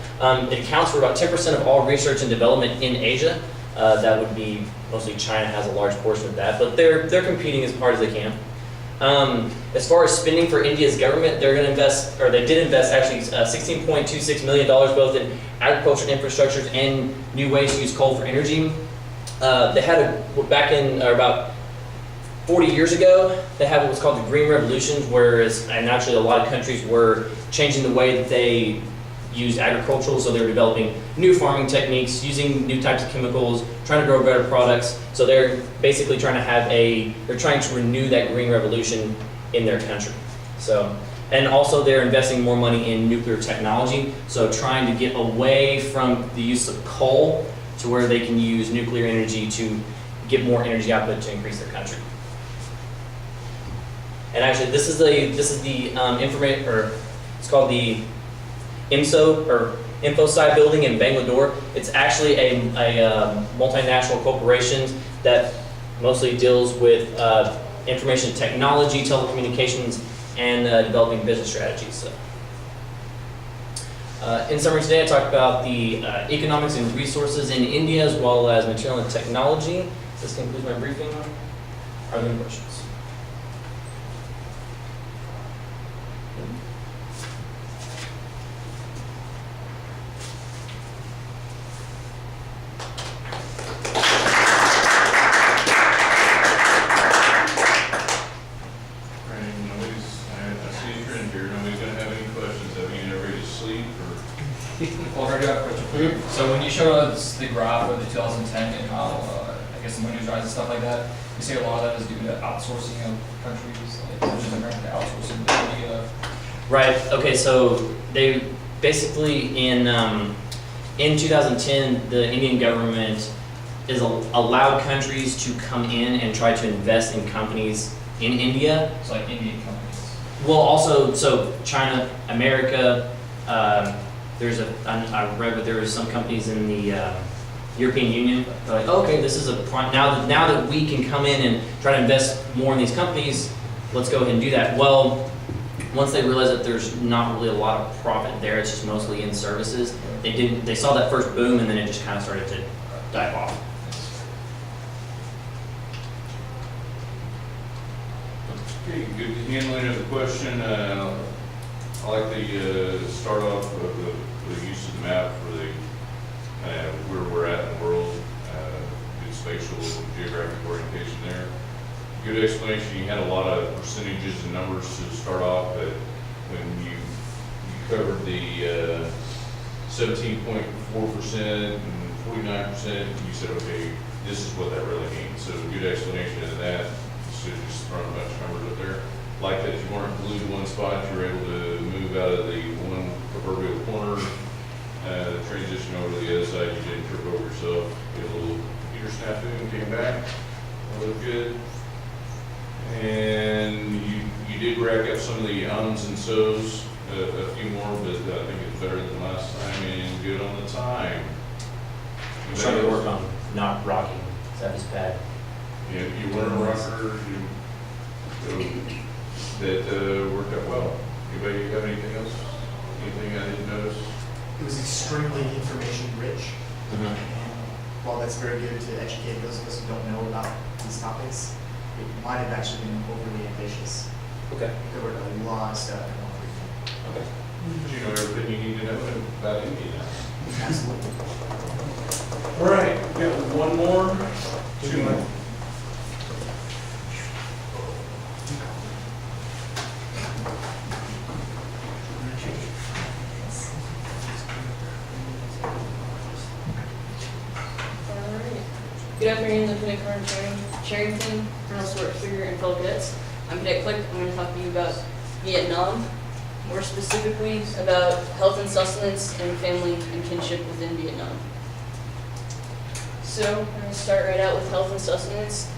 It accounts for about 10% of all research and development in Asia. That would be mostly China has a large portion of that, but they're competing as hard as they can. As far as spending for India's government, they're going to invest, or they did invest actually $16.26 million both in agriculture infrastructures and new ways to use coal for energy. They had about 40 years ago, they had what's called the Green Revolution, and actually a lot of countries were changing the way that they used agricultural, so they're developing new farming techniques, using new types of chemicals, trying to grow better products. So they're basically trying to renew that green revolution in their country. So, and also they're investing more money in nuclear technology, so trying to get away from the use of coal to where they can use nuclear energy to get more energy output to increase their country. And actually, this is the information, or it's called the IMSO or InfoSci building in Bangalore. It's actually a multinational corporation that mostly deals with information technology, telecommunications, and developing business strategies. So, in summary, today I talked about the economics and resources in India as well as material and technology. This concludes my briefing. Are there any questions? So when you showed us the graph of the 2010 and how, I guess the money was rising and stuff like that, you say a lot of that is due to outsourcing of countries, like such as America outsourcing to India. Right. Okay. So they basically in 2010, the Indian government is allowed countries to come in and try to invest in companies in India. It's like Indian companies. Well, also so China, America. I read that there was some companies in the European Union. They're like, okay, this is now that we can come in and try to invest more in these companies, let's go ahead and do that. Well, once they realized that there's not really a lot of profit there, it's just mostly in services. They saw that first boom, and then it just kind of started to dive off. Okay, good handling of the question. I like the start off of the use of the map for the where we're at in the world, good spatial geographic orientation there. Good explanation. You had a lot of percentages and numbers to start off, but when you covered the 17.4% and 49%. You said, okay, this is what that really means. So good explanation of that. Should have just thrown a bunch of numbers up there. Like that you weren't glued to one spot, you were able to move out of the one proverbial corner, transition over to the other side, you didn't trip over yourself, get a little computer snafu and came back, that looked good. And you did rack up some of the ums and so's, a few more, but I think it's better than last time, and good on the time. I'm trying to work on not rocking, that was bad. Yeah, you weren't a rocker, that worked out well. Anybody have anything else? Anything I didn't notice? It was extremely information rich. Mm-hmm. And while that's very good to educate those of us who don't know about these topics, it might have actually been overly ambitious. Okay. It covered a lot of stuff in one briefing. Okay. But you know everything you need to know about Indiana. Absolutely. All right, we got one more, two more. Good afternoon, Lieutenant Colonel Charrington, Colonel Stuart Figure, and fellow cadets. I'm Cadet Click. I'm going to talk to you about Vietnam, more specifically about health and sustenance and family and kinship within Vietnam. So I'm going to start right out with health and sustenance.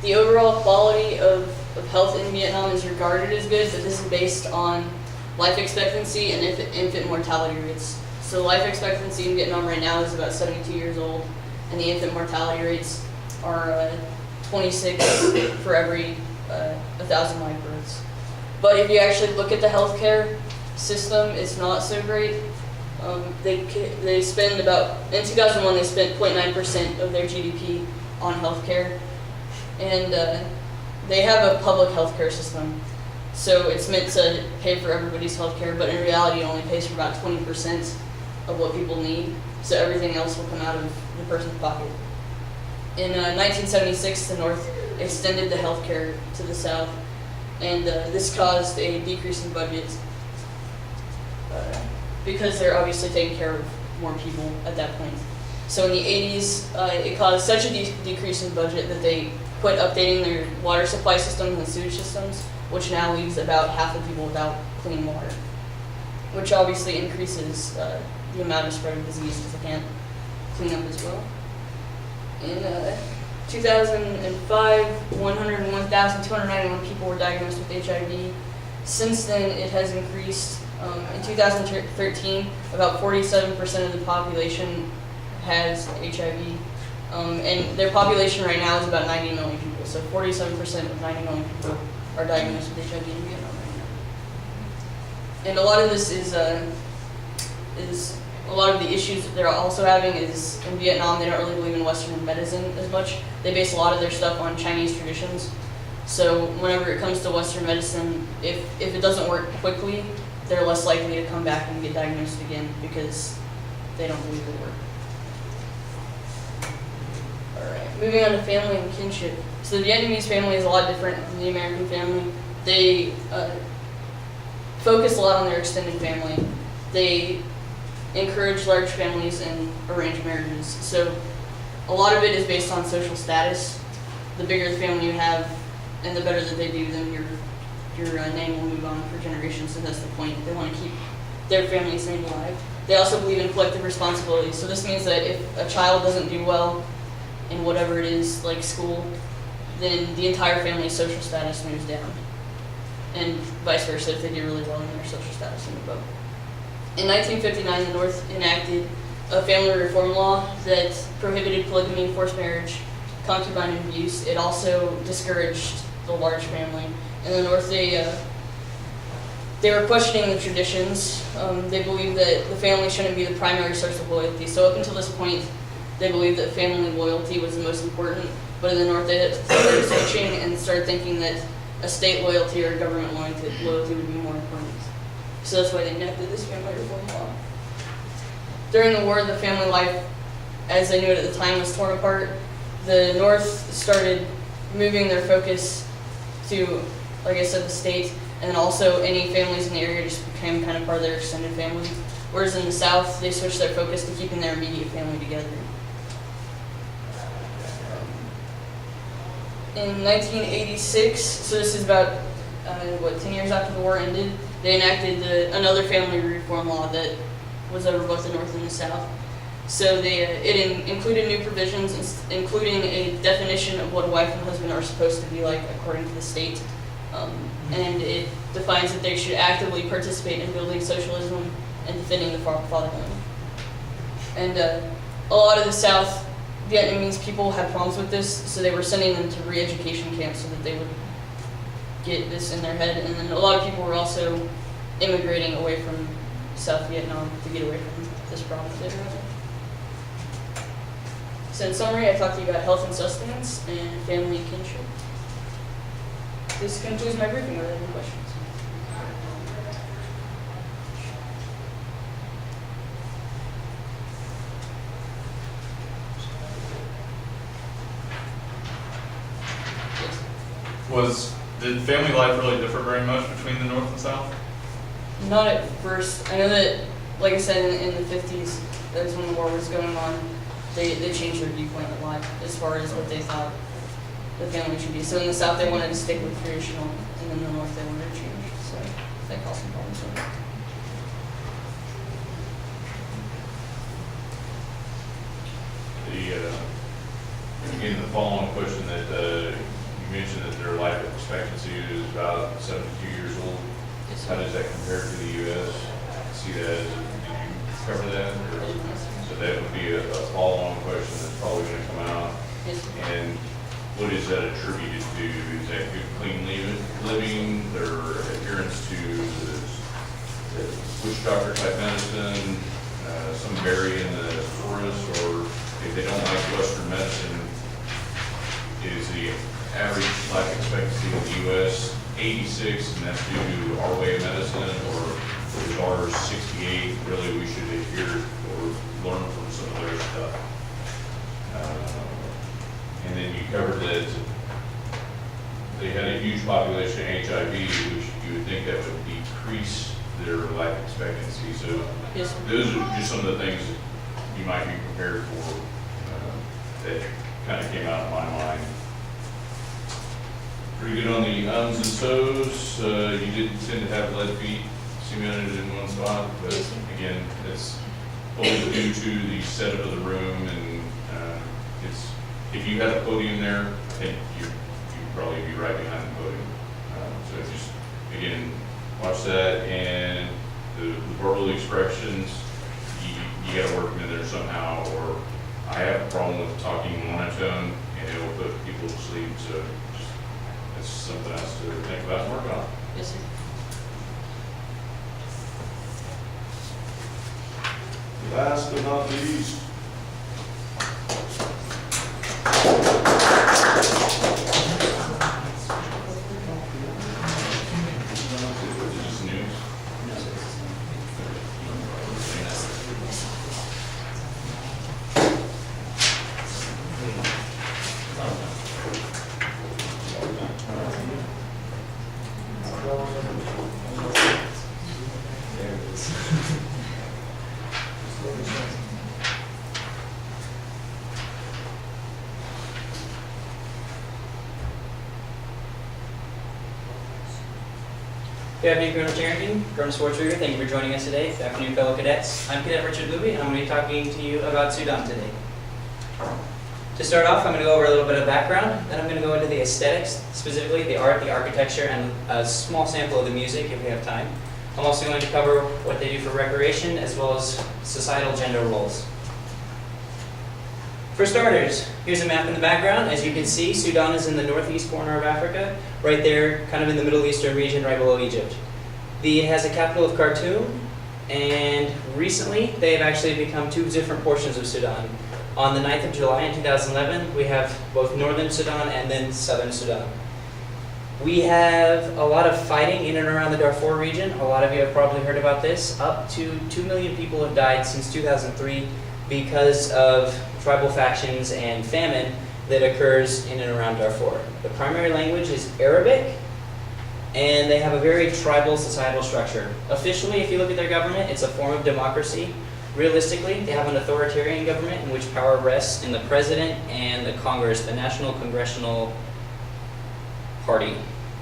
The overall quality of health in Vietnam is regarded as good, but this is based on life expectancy and infant mortality rates. So life expectancy in Vietnam right now is about 72 years old, and the infant mortality rates are 26 for every 1,000 live births. But if you actually look at the healthcare system, it's not so great. They spend about, in 2001, they spent 0.9% of their GDP on healthcare, and they have a public healthcare system. So it's meant to pay for everybody's healthcare, but in reality, it only pays for about 20% of what people need. So everything else will come out of the person's pocket. In 1976, the North extended the healthcare to the South, and this caused a decrease in budget because they're obviously taking care of more people at that point. So in the 80s, it caused such a decrease in budget that they quit updating their water supply systems and sewage systems, which now leaves about half the people without clean water, which obviously increases the amount of spread of disease because they can't clean up as well. In 2005, 101,291 people were diagnosed with HIV. Since then, it has increased. In 2013, about 47% of the population has HIV, and their population right now is about 90 million people. So 47% of 90 million people are diagnosed with HIV in Vietnam right now. And a lot of this is a lot of the issues that they're also having is in Vietnam, they don't really believe in Western medicine as much. They base a lot of their stuff on Chinese traditions. So whenever it comes to Western medicine, if it doesn't work quickly, they're less likely to come back and get diagnosed again because they don't believe it'll work. Alright, moving on to family and kinship. So the Vietnamese family is a lot different than the American family. They focus a lot on their extended family. They encourage large families and arranged marriages. So a lot of it is based on social status. The bigger the family you have and the better that they do, then your name will move on for generations, so that's the point. They want to keep their family's name alive. They also believe in collective responsibility. So this means that if a child doesn't do well in whatever it is, like school, then the entire family's social status moves down. And vice versa, if they do really well in their social status, they move up. In 1959, the North enacted a family reform law that prohibited polygamy, forced marriage, concubine abuse. It also discouraged the large family. In the North, they were questioning the traditions. They believed that the family shouldn't be the primary source of loyalty. So up until this point, they believed that family loyalty was the most important. But in the North, they started switching and started thinking that a state loyalty or government loyalty would be more important. So that's why they enacted this family reform law. During the war, the family life, as they knew it at the time, was torn apart. The North started moving their focus to, like I said, the state, and then also any families in the area just became kind of part of their extended family. whereas in the South, they switched their focus to keeping their immediate family together. In 1986, so this is about 10 years after the war ended, they enacted another family reform law that was over both the North and the South. So it included new provisions, including a definition of what a wife and husband are supposed to be like according to the state. And it defines that they should actively participate in building socialism and defending the fatherland. And a lot of the South Vietnamese people had problems with this, so they were sending them to re-education camps so that they would get this in their head. And then a lot of people were also immigrating away from South Vietnam to get away from this problem that they were having. So in summary, I talked to you about health and sustenance and family and kinship. This concludes my briefing. Are there any questions? Did family life really differ very much between the North and South? Not at first. I know that, like I said, in the 50s, that was when the war was going on, they changed their viewpoint a lot as far as what they thought the family should be. So in the South, they wanted to stick with traditional, and in the North, they wanted to change. So that caused some problems. Again, the following question that you mentioned that their life expectancy is about 72 years old. Yes, How does that compare to the U.S.? See that? Did you cover that? Or, so that would be a follow-on question that's probably going to come out. yes, And what is that attributed to? Is that good, clean living, their adherence to the witch doctor type medicine, some berry in the forest, or if they don't like Western medicine, is the average life expectancy in the U.S. 86, and that's due to our way of medicine, or is ours 68? Really, we should adhere or learn from some of their stuff. And then you covered that they had a huge population of HIV, which you would think that would decrease their life expectancy. So yes. those are just some of the things that you might be prepared for that kind of came out of my mind. Pretty good on the ums and so's. You did tend to have lead feet cemented in one spot, but again, it's only due to the setup of the room, and it's, if you had a podium there, I think you'd probably be right behind the podium. So just, again, watch that, and the verbal expressions, you gotta work them in there somehow, or I have a problem with talking monotone, and it will put people to sleep, so just, that's something else to think about and work on. Yes, sir. Last but not least. Just news. Good afternoon, Colonel Charrington, Colonel Schwarzenegger. Thank you for joining us today. Good afternoon, fellow cadets. I'm Cadet Richard Luby, and I'm going to be talking to you about Sudan today. To start off, I'm going to go over a little bit of background, then I'm going to go into the aesthetics, specifically the art, the architecture, and a small sample of the music if we have time. I'm also going to cover what they do for recreation, as well as societal gender roles. For starters, here's a map in the background. As you can see, Sudan is in the northeast corner of Africa, right there, kind of in the Middle Eastern region, right below Egypt. It has a capital of Khartoum, and recently they have actually become two different portions of Sudan. On the 9th of July in 2011, we have both northern Sudan and then southern Sudan. We have a lot of fighting in and around the Darfur region. A lot of you have probably heard about this. Up to 2 million people have died since 2003 because of tribal factions and famine that occurs in and around Darfur. The primary language is Arabic, and they have a very tribal societal structure. Officially, if you look at their government, it's a form of democracy. Realistically, they have an authoritarian government in which power rests in the president and the Congress. The National Congressional Party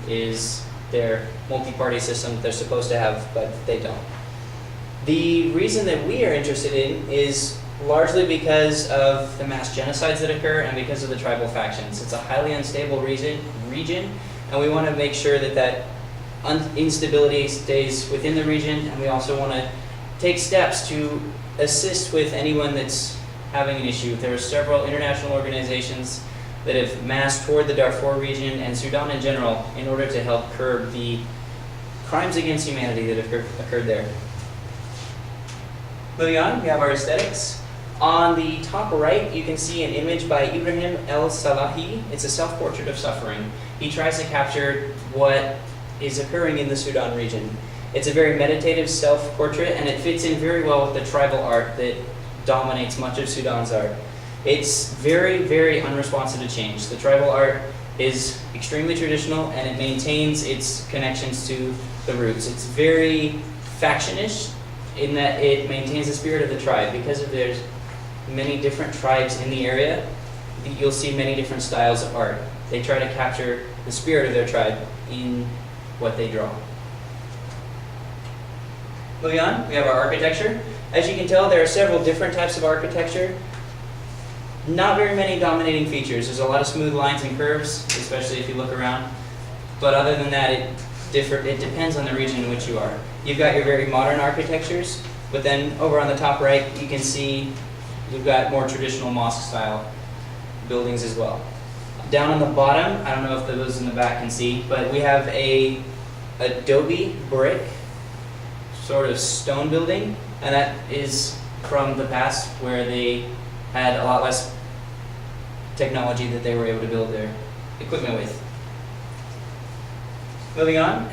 is their multi-party system that they're supposed to have, but they don't. The reason that we are interested in is largely because of the mass genocides that occur and because of the tribal factions. It's a highly unstable region, and we want to make sure that that instability stays within the region, and we also want to take steps to assist with anyone that's having an issue. There are several international organizations that have massed toward the Darfur region and Sudan in general in order to help curb the crimes against humanity that have occurred there. Moving on, we have our aesthetics. On the top right, you can see an image by Ibrahim El-Salahi. It's a self-portrait of suffering. He tries to capture what is occurring in the Sudan region. It's a very meditative self-portrait, and it fits in very well with the tribal art that dominates much of Sudan's art. It's very, very unresponsive to change. The tribal art is extremely traditional, and it maintains its connections to the roots. It's very factionish in that it maintains the spirit of the tribe. Because of there's many different tribes in the area, you'll see many different styles of art. They try to capture the spirit of their tribe in what they draw. Moving on, we have our architecture. As you can tell, there are several different types of architecture. Not very many dominating features. There's a lot of smooth lines and curves, especially if you look around. But other than that, it depends on the region in which you are. You've got your very modern architectures, but then over on the top right, you can see you've got more traditional mosque-style buildings as well. Down on the bottom, I don't know if those in the back can see, but we have a adobe brick sort of stone building, and that is from the past where they had a lot less technology that they were able to build their equipment with. Moving on.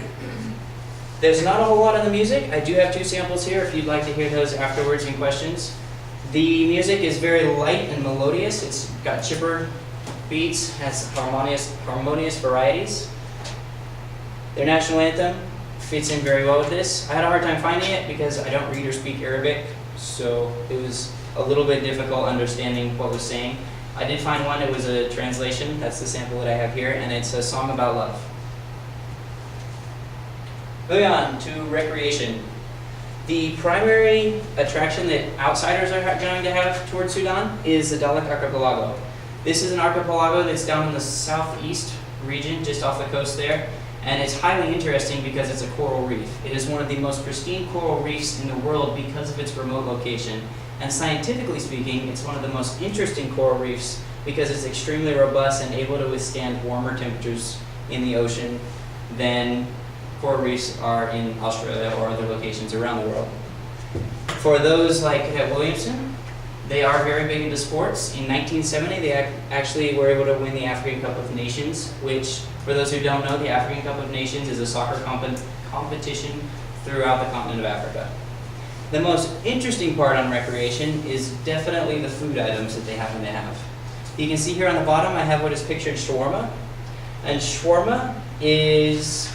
There's not a whole lot in the music. I do have 2 samples here if you'd like to hear those afterwards in questions. The music is very light and melodious. It's got chipper beats, has harmonious varieties. Their national anthem fits in very well with this. I had a hard time finding it because I don't read or speak Arabic, so it was a little bit difficult understanding what was saying. I did find one, it was a translation, that's the sample that I have here, and it's a song about love. Moving on to recreation. The primary attraction that outsiders are going to have towards Sudan is the Dahlak Archipelago. This is an archipelago that's down in the southeast region, just off the coast there, and it's highly interesting because it's a coral reef. It is one of the most pristine coral reefs in the world because of its remote location. And scientifically speaking, it's one of the most interesting coral reefs because it's extremely robust and able to withstand warmer temperatures in the ocean than coral reefs are in Australia or other locations around the world. For those like Cadet Williamson, they are very big into sports. In 1970, they actually were able to win the African Cup of Nations, which, for those who don't know, the African Cup of Nations is a soccer competition throughout the continent of Africa. The most interesting part on recreation is definitely the food items that they happen to have. You can see here on the bottom, I have what is pictured shawarma. And shawarma is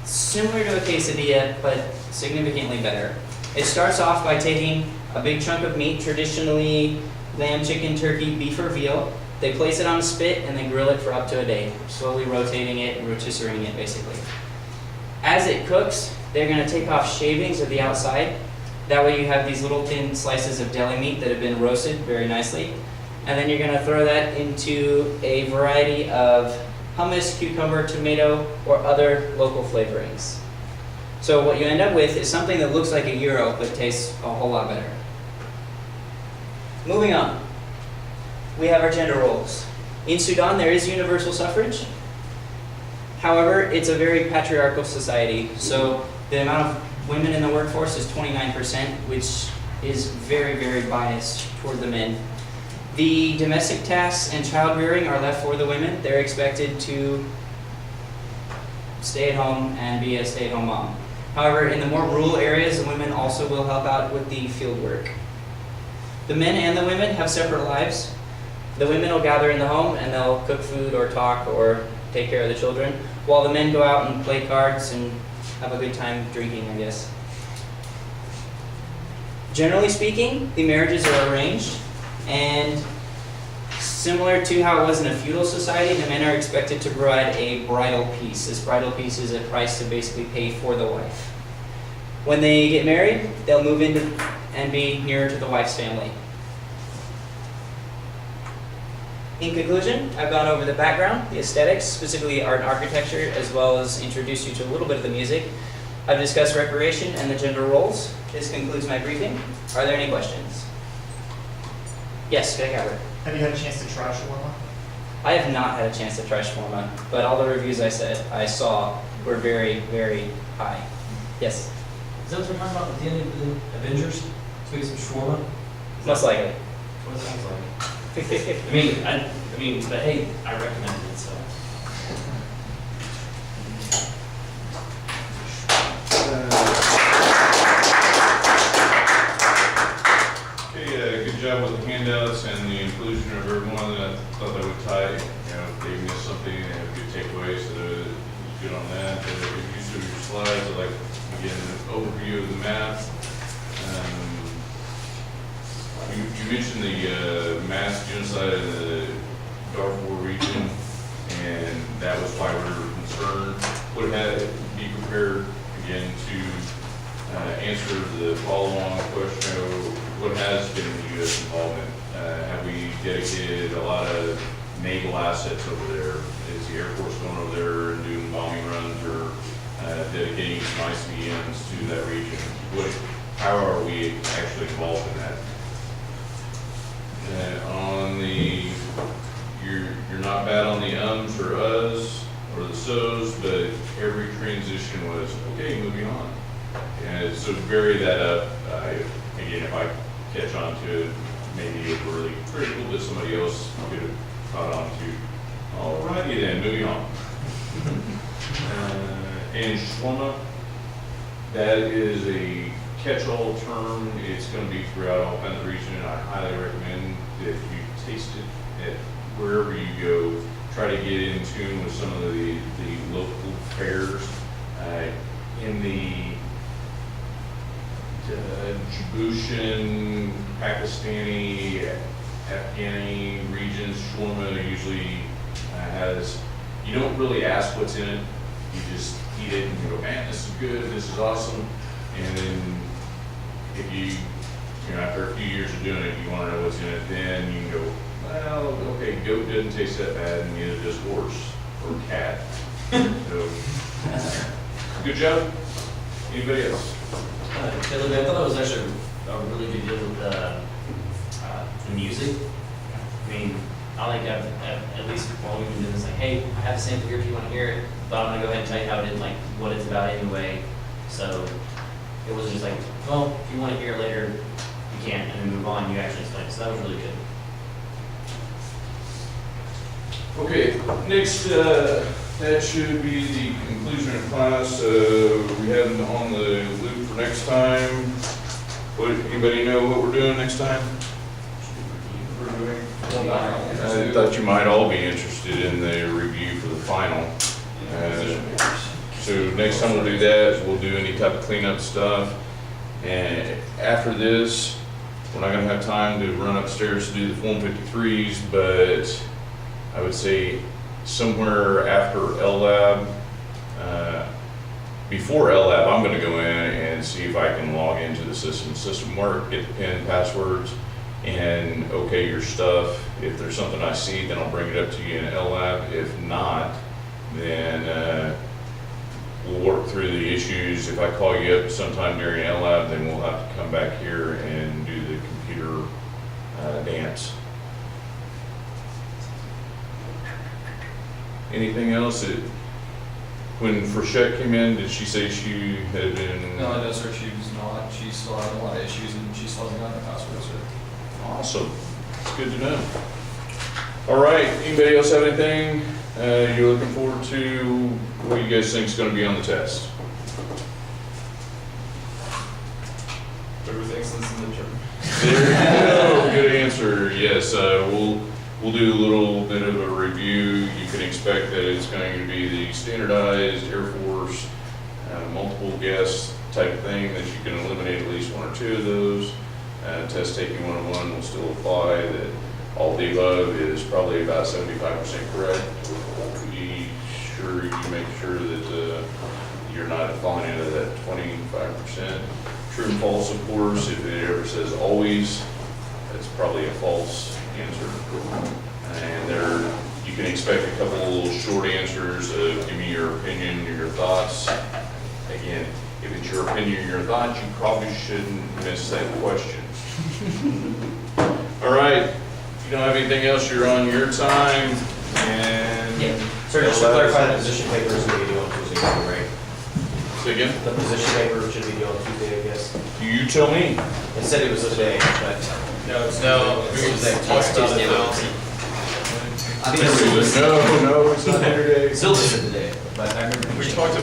similar to a quesadilla, but significantly better. It starts off by taking a big chunk of meat, traditionally lamb, chicken, turkey, beef, or veal. They place it on a spit and they grill it for up to a day, slowly rotating it and rotisserieing it basically. As it cooks, they're going to take off shavings of the outside. That way you have these little thin slices of deli meat that have been roasted very nicely. And then you're going to throw that into a variety of hummus, cucumber, tomato, or other local flavorings. So what you end up with is something that looks like a gyro but tastes a whole lot better. Moving on, we have our gender roles. In Sudan, there is universal suffrage. However, it's a very patriarchal society, so the amount of women in the workforce is 29%, which is very, very biased toward the men. The domestic tasks and child rearing are left for the women. They're expected to stay at home and be a stay-at-home mom. However, in the more rural areas, the women also will help out with the field work. The men and the women have separate lives. The women will gather in the home and they'll cook food or talk or take care of the children, while the men go out and play cards and have a good time drinking, I guess. Generally speaking, the marriages are arranged, and similar to how it was in a feudal society, the men are expected to provide a bridal piece. This bridal piece is a price to basically pay for the wife. When they get married, they'll move into and be nearer to the wife's family. In conclusion, I've gone over the background, the aesthetics, specifically art and architecture, as well as introduced you to a little bit of the music. I've discussed recreation and the gender roles. This concludes my briefing. Are there any questions? Yes, Greg Albert. Have you had a chance to try shawarma? I have not had a chance to try shawarma, but all the reviews I saw were very, very high. Yes, Is that what they're talking about at the end of the Avengers? To make some shawarma? most likely. What it sounds like. I mean, but hey, I recommend it, so. Okay, good job with the handouts and the inclusion of everyone. I thought that would tie, if they missed something, they have good takeaways, so that was good on that. If you see your slides, I'd like, again, an overview of the map. You mentioned the mass genocide in the Darfur region, and that was why we were concerned. Would have be prepared again to answer the follow-on question of what has been the U.S. involvement. Have we dedicated a lot of naval assets over there? Is the Air Force going over there and doing bombing runs, or dedicating some ICBMs to that region? How are we actually involved in that? On the, you're not bad on the ums or us or the so's, but every transition was, okay, moving on. And so vary that up. Again, if I catch on to it, maybe it's really critical that somebody else could have caught on to. Alrighty then, moving on. And shawarma, that is a catch-all term. It's going to be throughout all kinds of regions, and I highly recommend that you taste it at wherever you go. Try to get in tune with some of the local fairs. In the Djiboutian, Pakistani, Afghani regions, shawarma usually has, you don't really ask what's in it, you just eat it and you go, man, this is good, this is awesome. And then if you after a few years of doing it, you want to know what's in it, then you can go, well, okay, goat doesn't taste that bad, and neither does horse or cat. So, good job. Anybody else? Caleb, I thought it was actually a really good deal with the music. I mean, I think at least while we've been doing this, like, hey, I have a sample here if you want to hear it, but I'm going to go ahead and tell you how it is, like, what it's about anyway. So it wasn't just like, well, if you want to hear it later, you can, and then move on. You actually explained. So that was really good. Okay, next, that should be the conclusion of class. We have them on the loop for next time. Anybody know what we're doing next time? I thought you might all be interested in the review for the final. So next time we'll do that, we'll do any type of cleanup stuff. And after this, we're not gonna have time to run upstairs to do the Form 53s, but I would say somewhere after LLab, before LLab, I'm gonna go in and see if I can log into the system work, get the PIN passwords, and okay your stuff. If there's something I see, then I'll bring it up to you in LLab. If not, then we'll work through the issues. If I call you up sometime during LLab, then we'll have to come back here and do the computer dance. Anything else? When Frechette came in, did she say she had been? No, it does her. She was not. She still had a lot of issues, and she still hasn't gotten the password. So. Awesome. It's good to know. All right. Anybody else have anything you're looking forward to? What do you guys think is going to be on the test? Everything since the midterm. There you go. Good answer. Yes. we'll do a little bit of a review. You can expect that it's going to be the standardized Air Force, multiple guest type thing, that you can eliminate at least one or two of those. Test taking 101 will still apply, that all the above is probably about 75% correct. Be sure you make sure that you're not falling into that 25%. True and false, of course, if it ever says always, that's probably a false answer. And you can expect a couple short answers of give me your opinion or your thoughts. Again, if it's your opinion or your thoughts, you probably shouldn't miss that question. All right, if you don't have anything else, you're on your time. And Yeah. Sir, just to clarify, the position papers will be due on Tuesday, right? say again, The position paper should be due on Tuesday, I guess. you tell me. It said it was today, but. No, it's No, it it was was that talked about Tuesday. it now. I think it's No, it's not here today. Silver said today, but I remember. We talked